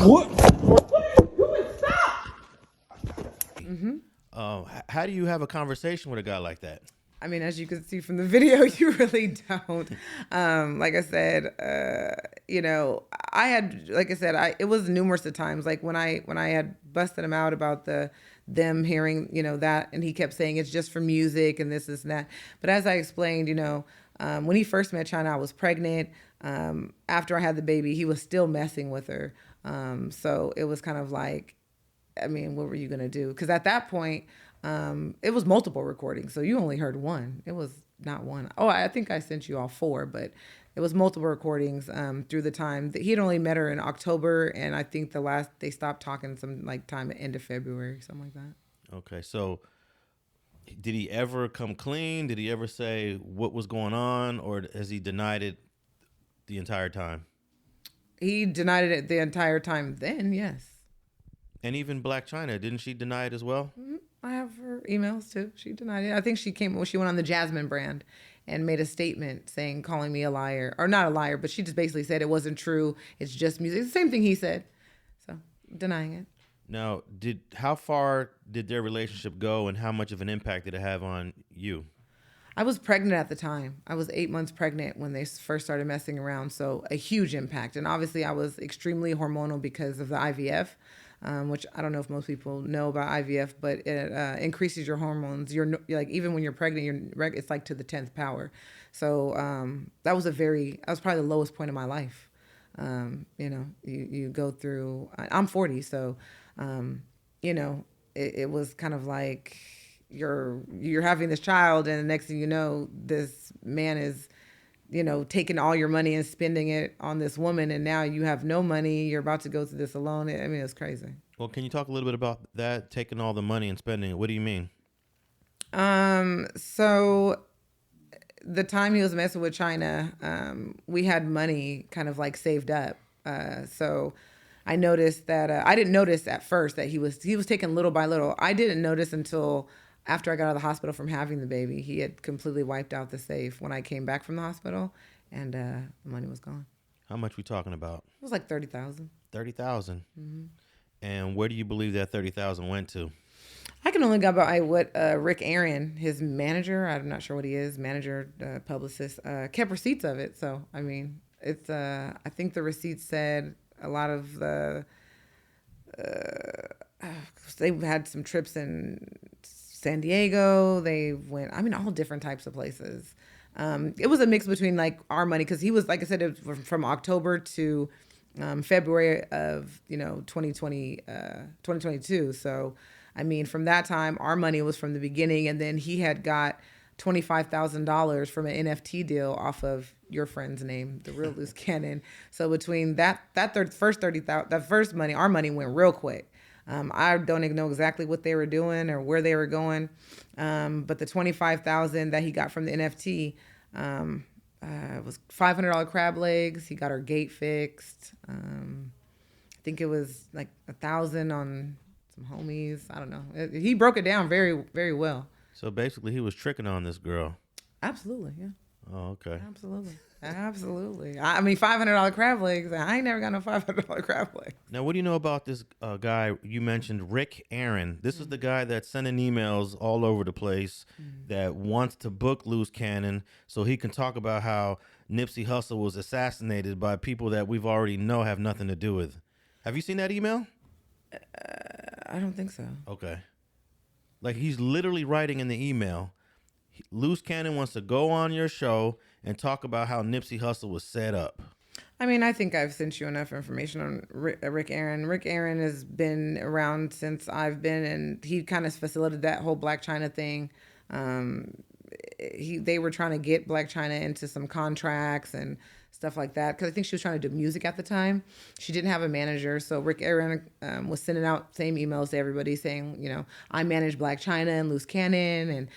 What? What are you doing? Stop! How do you have a conversation with a guy like that? I mean, as you can see from the video, you really don't. Like I said, I had, like I said, it was numerous of times. Like when I had busted him out about them hearing, that, and he kept saying it's just for music and this and that. But as I explained, when he first met China, I was pregnant. After I had the baby, he was still messing with her. So it was kind of like, I mean, what were you gonna do? Because at that point, it was multiple recordings, so you only heard one. It was not one. Oh, I think I sent you all 4, but it was multiple recordings through the time. He had only met her in October, and I think they stopped talking some time at end of February, something like that. Okay, so did he ever come clean? Did he ever say what was going on, or has he denied it the entire time? He denied it the entire time then, yes. And even Black China, didn't she deny it as well? Mm-hmm. I have her emails too. She denied it. I think she went on the Jasmine brand and made a statement calling me a liar, or not a liar, but she just basically said it wasn't true. It's just music. It's the same thing he said. So denying it. Now, how far did their relationship go, and how much of an impact did it have on you? I was pregnant at the time. I was 8 months pregnant when they first started messing around. So a huge impact. And obviously I was extremely hormonal because of the IVF. Which I don't know if most people know about IVF, but it increases your hormones. You're like, even when you're pregnant, it's like to the 10th power. So that was probably the lowest point of my life. You go through. I'm 40, so it was kind of like you're having this child, and the next thing you know, this man is taking all your money and spending it on this woman, and now you have no money. You're about to go through this alone. I mean, it's crazy. Well, can you talk a little bit about that, taking all the money and spending it? What do you mean? So the time he was messing with China, we had money kind of like saved up. So I noticed that I didn't notice at first that he was taking little by little. I didn't notice until after I got out of the hospital from having the baby. He had completely wiped out the safe when I came back from the hospital, and the money was gone. How much we talking about? It was like $30,000. $30,000. And where do you believe that $30,000 went to? I can only go by what Rick Aaron, his manager, I'm not sure what he is, manager, publicist, kept receipts of it. So, I mean, it's, I think the receipts said a lot of the, they had some trips in San Diego. They went, I mean, all different types of places. It was a mix between like our money, because he was, like I said, it was from October to February of 2022. So I mean, from that time, our money was from the beginning, and then he had got $25,000 from an NFT deal off of your friend's name, the real Luce Cannon. So between that first $30,000, that first money, our money went real quick. I don't even know exactly what they were doing or where they were going, but the $25,000 that he got from the NFT was $500 crab legs. He got our gate fixed. I think it was like $1,000 on some homies. I don't know. He broke it down very, very well. So basically, he was tricking on this girl. Absolutely, yeah. Oh, okay. Absolutely. I mean, $500 crab legs. I ain't never got no $500 crab legs. Now, what do you know about this guy you mentioned, Rick Aaron? This is the guy that's sending emails all over the place that wants to book Luce Cannon so he can talk about how Nipsey Hussle was assassinated by people that we've already know have nothing to do with. Have you seen that email? I don't think so. Okay. Like, he's literally writing in the email, Luce Cannon wants to go on your show and talk about how Nipsey Hussle was set up. I mean, I think I've sent you enough information on Rick Aaron. Rick Aaron has been around since I've been, and he kind of facilitated that whole Black China thing. They were trying to get Black China into some contracts and stuff like that, because I think she was trying to do music at the time. She didn't have a manager, so Rick Aaron was sending out same emails to everybody saying, I manage Black China and Luce Cannon, and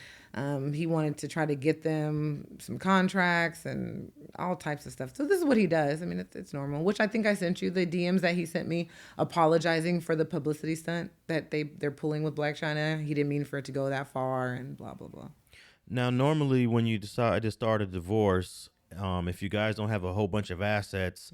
he wanted to try to get them some contracts and all types of stuff. So this is what he does. I mean, it's normal, which I think I sent you the DMs that he sent me apologizing for the publicity stunt that they're pulling with Black China. He didn't mean for it to go that far and blah, blah, blah. Now, normally when you decide to start a divorce, if you guys don't have a whole bunch of assets,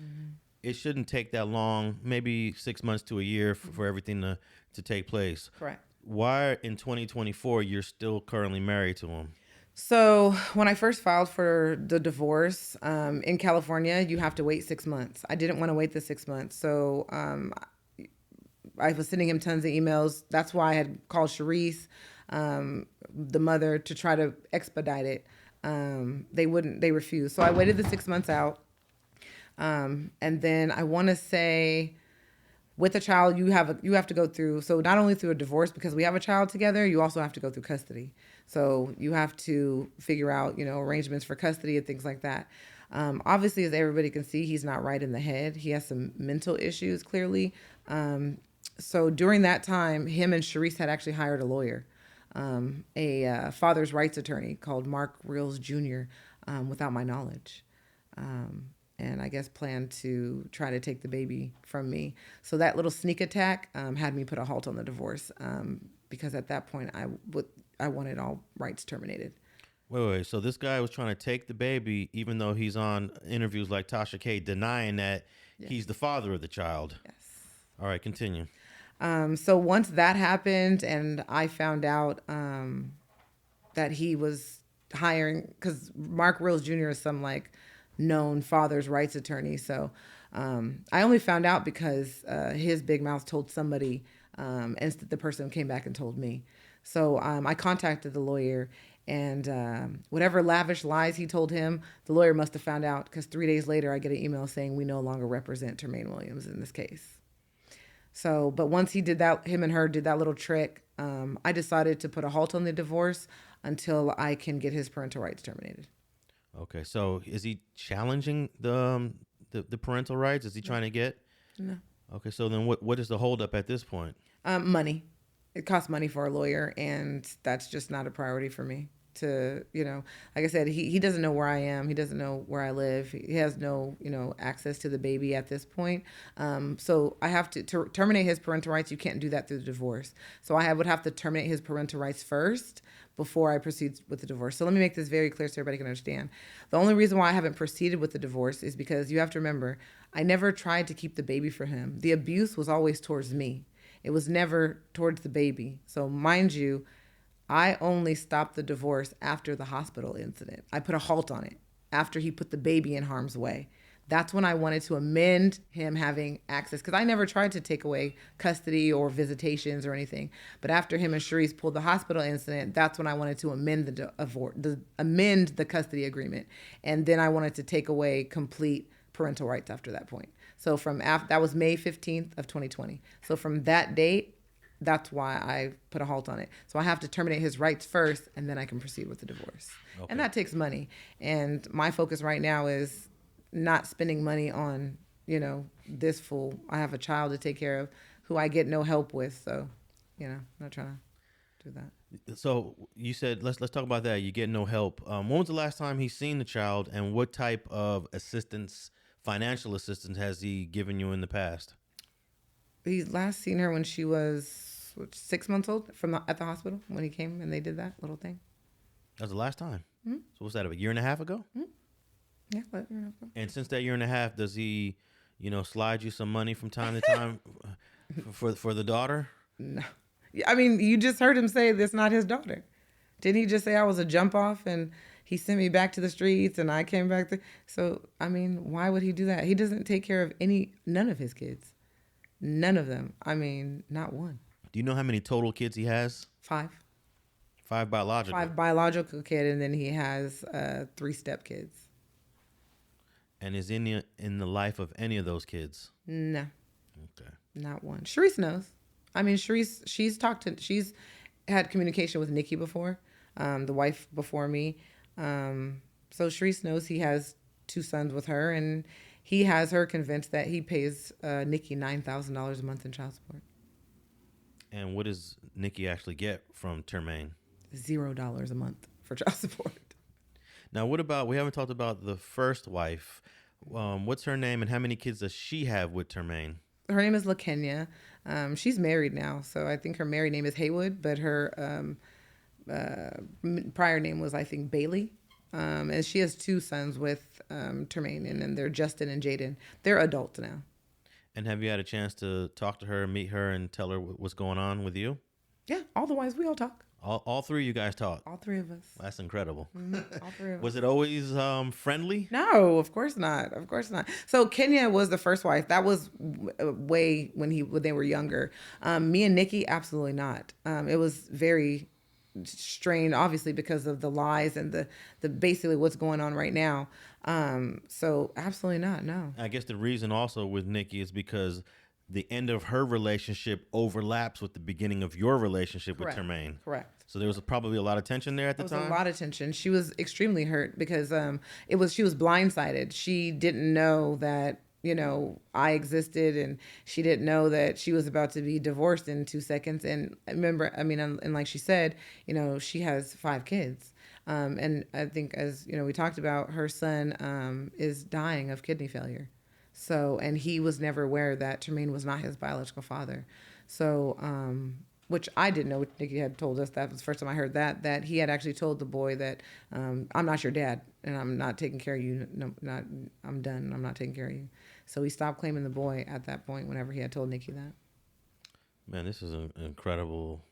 it shouldn't take that long, maybe 6 months to a year for everything to take place. Correct. Why in 2024 you're still currently married to him? So when I first filed for the divorce in California, you have to wait 6 months. I didn't want to wait the 6 months. So I was sending him tons of emails. That's why I had called Charisse, the mother, to try to expedite it. They refused. So I waited the 6 months out. And then I want to say, with a child, you have to go through, so not only through a divorce because we have a child together, you also have to go through custody. So you have to figure out, arrangements for custody and things like that. Obviously, as everybody can see, he's not right in the head. He has some mental issues, clearly. So during that time, him and Charisse had actually hired a lawyer, a father's rights attorney called Mark Reels Jr., without my knowledge. And I guess planned to try to take the baby from me. So that little sneak attack had me put a halt on the divorce because at that point I wanted all rights terminated. Wait. So this guy was trying to take the baby even though he's on interviews like Tasha K denying that he's the father of the child. Yes. All right, continue. So once that happened and I found out that he was hiring, because Mark Reels Jr. is some known father's rights attorney. So I only found out because his big mouth told somebody, and the person came back and told me. So I contacted the lawyer, and whatever lavish lies he told him, the lawyer must have found out, because 3 days later I get an email saying we no longer represent Termaine Williams in this case. So, but once he did that, him and her did that little trick, I decided to put a halt on the divorce until I can get his parental rights terminated. Okay, so is he challenging the parental rights? Is he trying to get? No. Okay, so then what is the holdup at this point? Money. It costs money for a lawyer, and that's just not a priority for me. to, like I said, he doesn't know where I am. He doesn't know where I live. He has no, access to the baby at this point. So I have to terminate his parental rights. You can't do that through the divorce. So I would have to terminate his parental rights first before I proceed with the divorce. So let me make this very clear so everybody can understand. The only reason why I haven't proceeded with the divorce is because you have to remember, I never tried to keep the baby for him. The abuse was always towards me. It was never towards the baby. So mind you, I only stopped the divorce after the hospital incident. I put a halt on it after he put the baby in harm's way. That's when I wanted to amend him having access, because I never tried to take away custody or visitations or anything. But after him and Charisse pulled the hospital incident, that's when I wanted to amend amend the custody agreement, and then I wanted to take away complete parental rights after that point. So that was May 15th of 2020. So from that date, that's why I put a halt on it. So I have to terminate his rights first, and then I can proceed with the divorce. Okay. And that takes money. And my focus right now is not spending money on, this fool. I have a child to take care of who I get no help with. So, I'm not trying to do that. So you said, let's talk about that. You get no help. When was the last time he's seen the child, and what type of assistance, financial assistance, has he given you in the past? He's last seen her when she was 6 months old at the hospital when he came and they did that little thing. That was the last time. Mm-hmm. So what's that, a year and a half ago? Mm-hmm. Yeah, about a year and a half ago. And since that year and a half, does he, slide you some money from time to time for the daughter? No. I mean, you just heard him say that's not his daughter. Didn't he just say I was a jump off and he sent me back to the streets and I came back to... So, I mean, why would he do that? He doesn't take care of none of his kids. None of them. I mean, not one. Do you know how many total kids he has? 5. 5 biological? 5 biological kids, and then he has 3 stepkids. And is in the life of any of those kids? No. Okay. Not one. Charisse knows. I mean, she's had communication with Nikki before, the wife before me. So Charisse knows he has 2 sons with her, and he has her convinced that he pays Nikki $9,000 a month in child support. And what does Nikki actually get from Termaine? $0 a month for child support. Now, what about, we haven't talked about the first wife. What's her name and how many kids does she have with Termaine? Her name is LaKenya. She's married now, so I think her married name is Haywood, but her prior name was, I think, Bailey. And she has 2 sons with Termaine, and they're Justin and Jaden. They're adults now. And have you had a chance to talk to her, meet her, and tell her what's going on with you? Yeah, all the wives, we all talk. All 3 of you guys talk? All 3 of us. That's incredible. Mm-hmm. All 3 of us. Was it always friendly? No, of course not. Of course not. So Kenya was the first wife. That was way when they were younger. Me and Nikki, absolutely not. It was very strained, obviously, because of the lies and the basically what's going on right now. So absolutely not. No. I guess the reason also with Nikki is because the end of her relationship overlaps with the beginning of your relationship with Termaine. Correct. So there was probably a lot of tension there at the time? There was a lot of tension. She was extremely hurt because she was blindsided. She didn't know that, I existed, and she didn't know that she was about to be divorced in 2 seconds. And and like she said, she has 5 kids. And I think, as, we talked about, her son is dying of kidney failure. So, and he was never aware that Termaine was not his biological father. So, which I didn't know. Nikki had told us, that was the first time I heard that he had actually told the boy that, I'm not your dad and I'm not taking care of you. No, I'm done. I'm not taking care of you. So he stopped claiming the boy at that point whenever he had told Nikki that. Man, this is an incredible,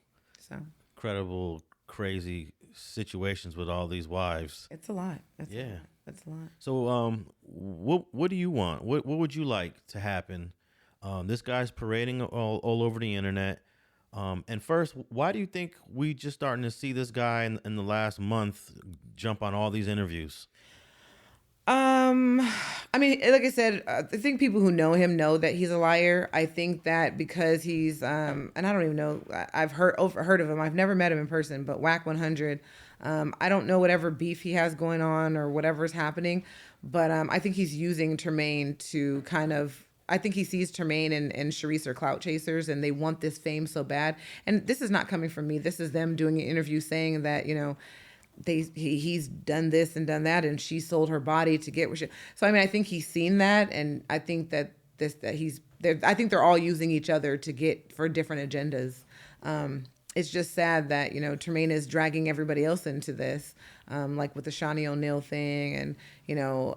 crazy situations with all these wives. It's a lot. That's a lot. So, what do you want? What would you like to happen? This guy's parading all over the internet. And first, why do you think we just starting to see this guy in the last month jump on all these interviews? I mean, like I said, I think people who know him know that he's a liar. I think that because he's, and I don't even know, I've heard of him. I've never met him in person, but Whack 100, I don't know whatever beef he has going on or whatever's happening, but I think he's using Termaine to kind of, I think he sees Termaine and Charisse are clout chasers, and they want this fame so bad. And this is not coming from me. This is them doing an interview saying that, he's done this and done that, and she sold her body to get what she. So I mean, I think he's seen that, and I think that I think they're all using each other to get for different agendas. It's just sad that, you know, Termaine is dragging everybody else into this, like with the Shawnee O'Neal thing, and, you know,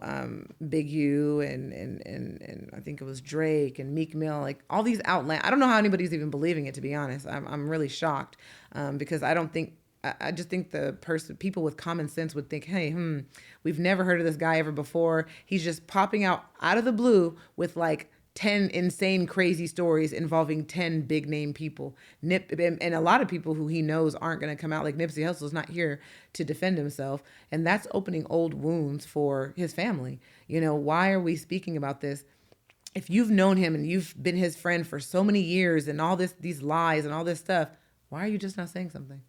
Big U, and I think it was Drake and Meek Mill, like all these outland. I don't know how anybody's even believing it, to be honest. I'm really shocked, because I just think people with common sense would think, hey, we've never heard of this guy ever before. He's just popping out of the blue with like 10 insane, crazy stories involving 10 big name people. And a lot of people who he knows aren't going to come out. Like Nipsey Hussle's not here to defend himself. And that's opening old wounds for his family. You know, why are we speaking about this? If you've known him and you've been his friend for so many years and all these lies and all this stuff, why are you just not saying something?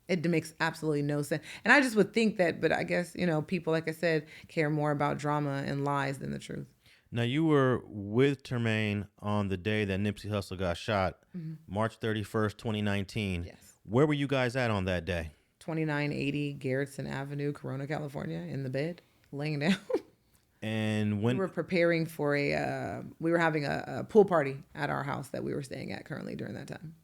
It makes absolutely no sense. And I just would think that, but I guess, you know, people, like I said, care more about drama and lies than the truth. Now, you were with Termaine on the day that Nipsey Hussle got shot, March 31st, 2019. Yes. Where were you guys at on that day? 2980 Garrettson Avenue, Corona, California, in the bed, laying down. And when we were preparing for we were having a pool party at our house that we were staying at currently during that time.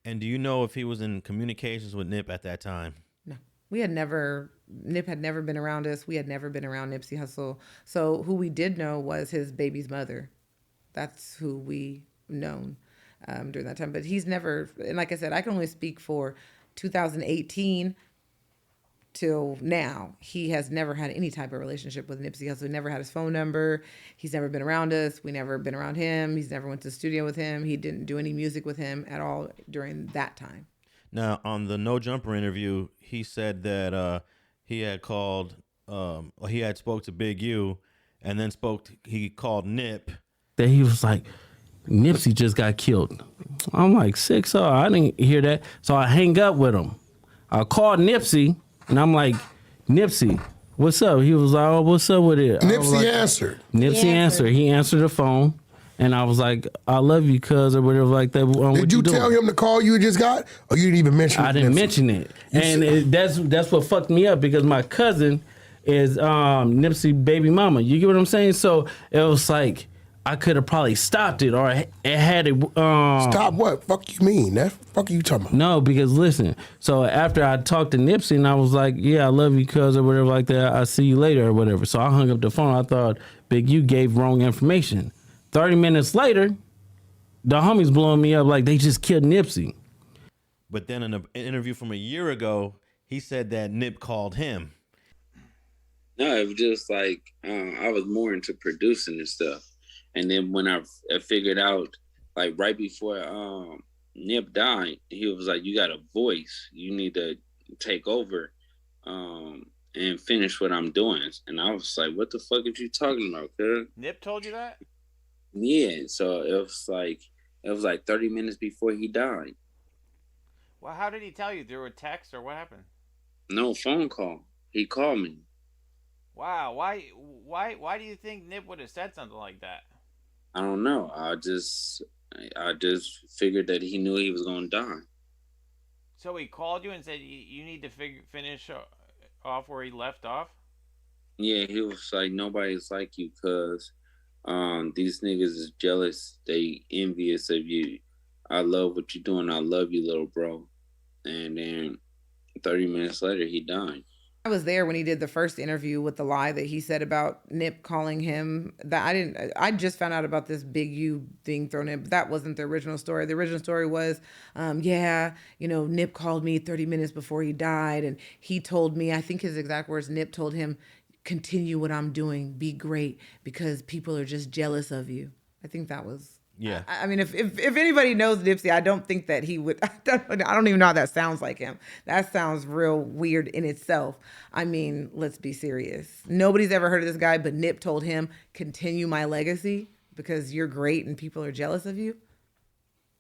And do you know if he was in communications with Nip at that time? No. Nip had never been around us. We had never been around Nipsey Hussle. So who we did know was his baby's mother. That's who we known during that time. But he's never, and like I said, I can only speak for 2018 till now. He has never had any type of relationship with Nipsey Hussle. He never had his phone number. He's never been around us. We never been around him. He's never went to the studio with him. He didn't do any music with him at all during that time. Now, on the No Jumper interview, he said that he had called, he had spoke to Big U, and then he called Nip. That he was like, Nipsey just got killed. I'm like, 6-0, I didn't hear that. So I hang up with him. I called Nipsey, and I'm like, Nipsey, what's up? He was like, oh, what's up with it? Nipsey answered. Nipsey answered. He answered the phone. And I was like, I love you, cuz, or whatever like that. Did you tell him the call you just got? Or you didn't even mention it? I didn't mention it. And that's what fucked me up, because my cousin is Nipsey baby mama. You get what I'm saying? So it was like, I could have probably stopped it, or it had it. Stop what? Fuck you mean? That fuck are you talking about? No, because listen. So after I talked to Nipsey, and I was like, yeah, I love you, cuz, or whatever like that. I'll see you later, or whatever. So I hung up the phone. I thought Big U gave wrong information. 30 minutes later, the homies blowing me up like they just killed Nipsey. But then in an interview from a year ago, he said that Nip called him. No, it was just like I was more into producing and stuff. And then when I figured out, like right before Nip died, he was like, you got a voice. You need to take over and finish what I'm doing. And I was like, what the fuck are you talking about, cuz? Nip told you that? Yeah, so it was like 30 minutes before he died. Well, how did he tell you? Through a text or what happened? No, phone call. He called me. Wow, why do you think Nip would have said something like that? I don't know. I just figured that he knew he was gonna die. So he called you and said you need to finish off where he left off? Yeah, he was like, nobody's like you, cuz these niggas is jealous. They envious of you. I love what you're doing. I love you, little bro. And then 30 minutes later, he died. I was there when he did the first interview with the lie that he said about Nip calling him. I just found out about this Big U thing thrown in, but that wasn't the original story. The original story was, Nip called me 30 minutes before he died, and he told me, I think his exact words, Nip told him, continue what I'm doing, be great, because people are just jealous of you. I think that was... Yeah. I mean, if anybody knows Nipsey, I don't think that he would. I don't even know how that sounds like him. That sounds real weird in itself. I mean, let's be serious. Nobody's ever heard of this guy, but Nip told him, continue my legacy because you're great and people are jealous of you.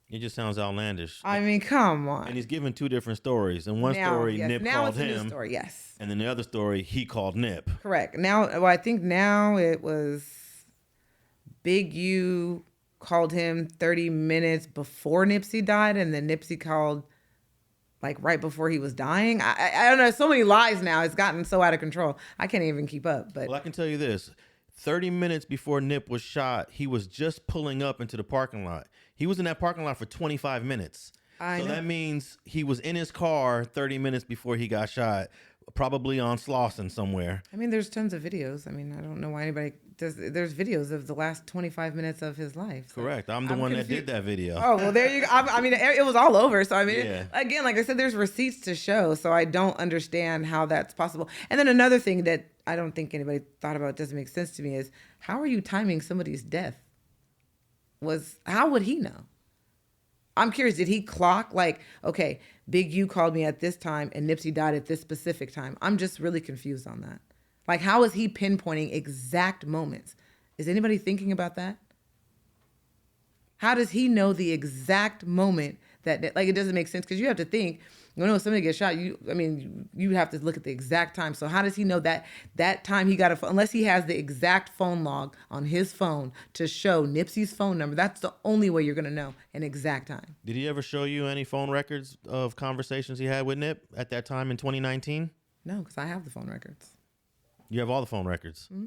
It just sounds outlandish. I mean, come on. And he's giving two different stories. In one story, yes. Nip now called it's him. a new story, yes. And then the other story, he called Nip. Correct. Now, I think now it was Big U called him 30 minutes before Nipsey died, and then Nipsey called like right before he was dying. I don't know. So many lies now. It's gotten so out of control. I can't even keep up. But well, I can tell you this. 30 minutes before Nip was shot, he was just pulling up into the parking lot. He was in that parking lot for 25 minutes. So that means he was in his car 30 minutes before he got shot, probably on Slauson somewhere. I mean, there's tons of videos. I mean, I don't know why anybody does. There's videos of the last 25 minutes of his life. So Correct. I'm the one that did that video. Oh, well, there you go. I mean, it was all over. So, I mean, again, like I said, there's receipts to show. So I don't understand how that's possible. And then another thing that I don't think anybody thought about, doesn't make sense to me, is how are you timing somebody's death? How would he know? I'm curious, did he clock like, okay, Big U called me at this time and Nipsey died at this specific time? I'm just really confused on that. Like, how is he pinpointing exact moments? Is anybody thinking about that? How does he know the exact moment that like, it doesn't make sense? Because you have to think, when somebody gets shot, you have to look at the exact time. So how does he know that time he got a phone? Unless he has the exact phone log on his phone to show Nipsey's phone number. That's the only way you're going to know an exact time. Did he ever show you any phone records of conversations he had with Nip at that time in 2019? No, because I have the phone records. You have all the phone records? Mm-hmm.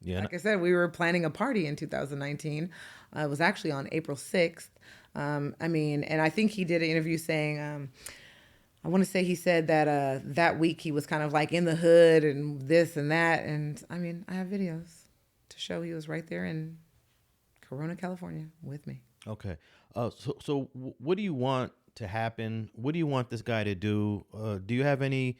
Yeah. Like I said, we were planning a party in 2019. It was actually on April 6th. And I think he did an interview saying, I want to say he said that that week he was kind of like in the hood and this and that. And I mean, I have videos to show he was right there in Corona, California with me. Okay. So what do you want to happen? What do you want this guy to do? Do you have any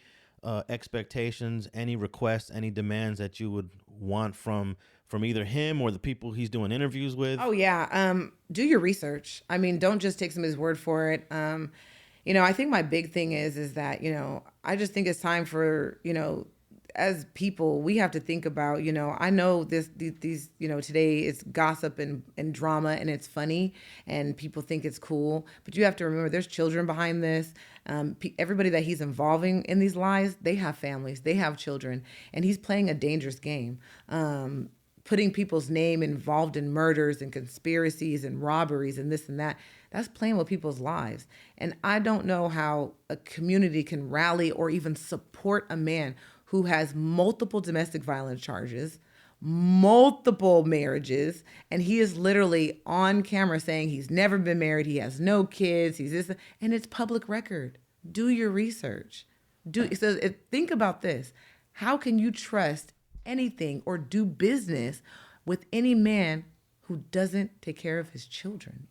expectations, any requests, any demands that you would want from either him or the people he's doing interviews with? Oh yeah. Do your research. I mean, don't just take somebody's word for it. I think my big thing is that, I just think it's time for, as people, we have to think about, I know these, today it's gossip and drama and it's funny and people think it's cool, but you have to remember there's children behind this. Everybody that he's involving in these lies, they have families, they have children, and he's playing a dangerous game. Putting people's name involved in murders and conspiracies and robberies and this and that, that's playing with people's lives. And I don't know how a community can rally or even support a man who has multiple domestic violence charges, multiple marriages, and he is literally on camera saying he's never been married, he has no kids, he's this, and it's public record. Do your research. Think about this. How can you trust anything or do business with any man who doesn't take care of his children?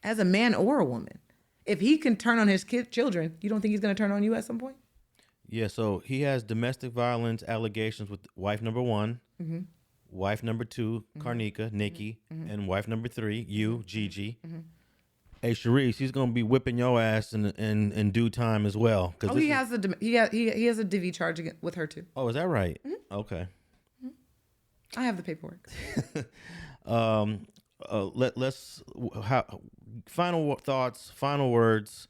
As a man or a woman. If he can turn on his children, you don't think he's going to turn on you at some point? Yeah, so he has domestic violence allegations with wife number 1, Mm-hmm. wife number 2, Carnica, Nikki, and wife number 3, you, Gigi. Mm-hmm. Hey, Charisse, he's gonna be whipping your ass in due time as well. Oh, he has a DV charge with her too. Oh, is that right? Mm-hmm. Okay. Mm-hmm. I have the paperwork. Final thoughts, final words,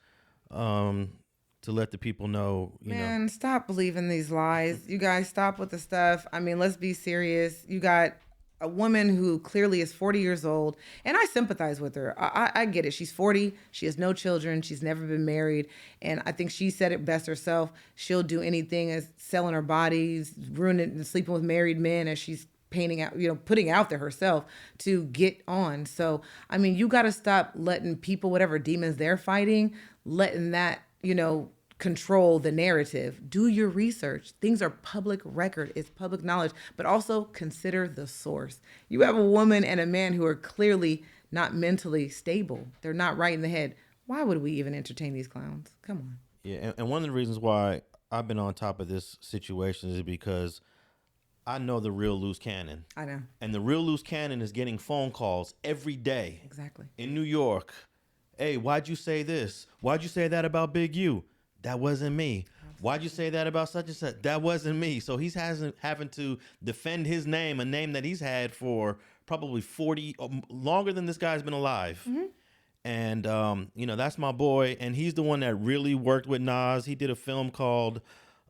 to let the people know. Man, stop believing these lies. You guys, stop with the stuff. I mean, let's be serious. You got a woman who clearly is 40 years old, and I sympathize with her. I get it. She's 40. She has no children. She's never been married. And I think she said it best herself. She'll do anything as selling her bodies, ruining and sleeping with married men as she's painting out, putting out there herself to get on. So, I mean, you got to stop letting people, whatever demons they're fighting, letting that, control the narrative. Do your research. Things are public record. It's public knowledge, but also consider the source. You have a woman and a man who are clearly not mentally stable. They're not right in the head. Why would we even entertain these clowns? Come on. Yeah, and one of the reasons why I've been on top of this situation is because I know the real Luce Cannon. I know. And the real Luce Cannon is getting phone calls every day. Exactly. In New York. Hey, why'd you say this? Why'd you say that about Big U? That wasn't me. Why'd you say that about such and such? That wasn't me. So he's having to defend his name, a name that he's had for probably 40, longer than this guy's been alive. Mm-hmm. And, that's my boy. And he's the one that really worked with Nas. He did a film called,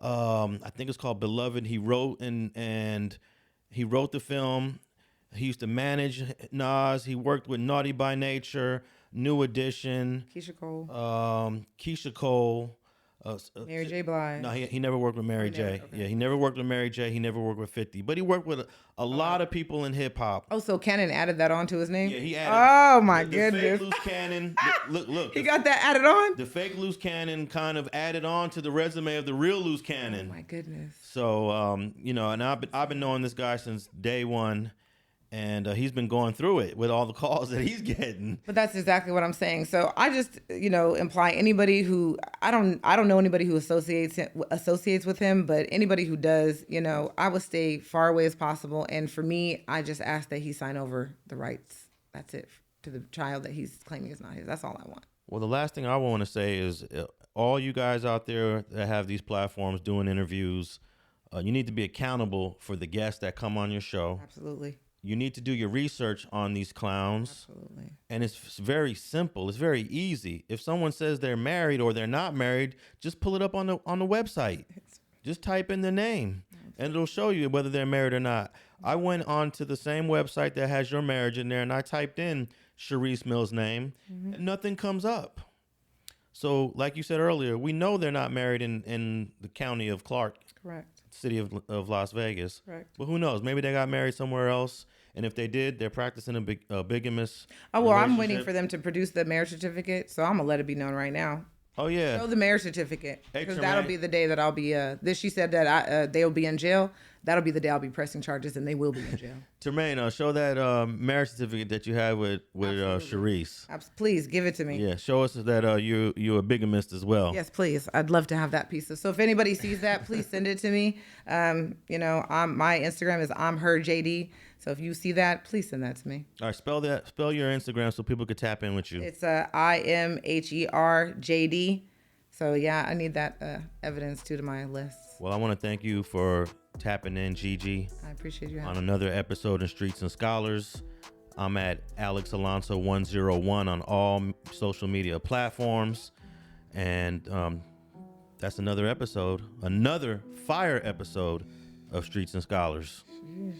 I think it's called Beloved. He wrote and he wrote the film. He used to manage Nas. He worked with Naughty by Nature, New Edition, Keisha Cole, Mary J. Blige. No, he never worked with Mary J. Okay. Yeah, he never worked with Mary J. He never worked with 50. But he worked with a lot of people in hip hop. Oh, so Cannon added that on to his name? Yeah, he added. Oh my the goodness. Fake Luce Cannon. Look. He got that added on? The fake Luce Cannon kind of added on to the resume of the real Luce Cannon. Oh my goodness. So and I've been knowing this guy since day one. And he's been going through it with all the calls that he's getting. But that's exactly what I'm saying. So I just, imply anybody who I don't know anybody who associates with him, but anybody who does, I would stay far away as possible. And for me, I just ask that he sign over the rights. That's it, to the child that he's claiming is not his. That's all I want. Well, the last thing I want to say is all you guys out there that have these platforms doing interviews, you need to be accountable for the guests that come on your show. Absolutely. You need to do your research on these clowns. Absolutely. And it's very simple. It's very easy. If someone says they're married or they're not married, just pull it up on the website. Just type in the name and it'll show you whether they're married or not. I went on to the same website that has your marriage in there and I typed in Charisse Mills' name and nothing comes up. So like you said earlier, we know they're not married in the county of Clark. Correct. City of Las Vegas. Correct. But who knows? Maybe they got married somewhere else. And if they did, they're practicing a bigamous. Oh, well, I'm waiting for them to produce the marriage certificate. So I'm going to let it be known right now. Oh, yeah. Show the marriage certificate. Hey, because that'll be the day that I'll be, she said that they'll be in jail. That'll be the day I'll be pressing charges and they will be in jail. Termaine, show that marriage certificate that you have with Charisse. Please give it to me. Yeah, show us that you're a bigamist as well. Yes, please. I'd love to have that piece. So if anybody sees that, please send it to me. My Instagram is I'mHerJD. So if you see that, please send that to me. All right, spell your Instagram so people could tap in with you. It's I'mHerJD. So yeah, I need that evidence too to my list. Well, I want to thank you for tapping in, Gigi. I appreciate you on another episode of Streets and Scholars. I'm at Alex Alonso 101 on all social media platforms, and that's another fire episode of Streets and Scholars. Jeez.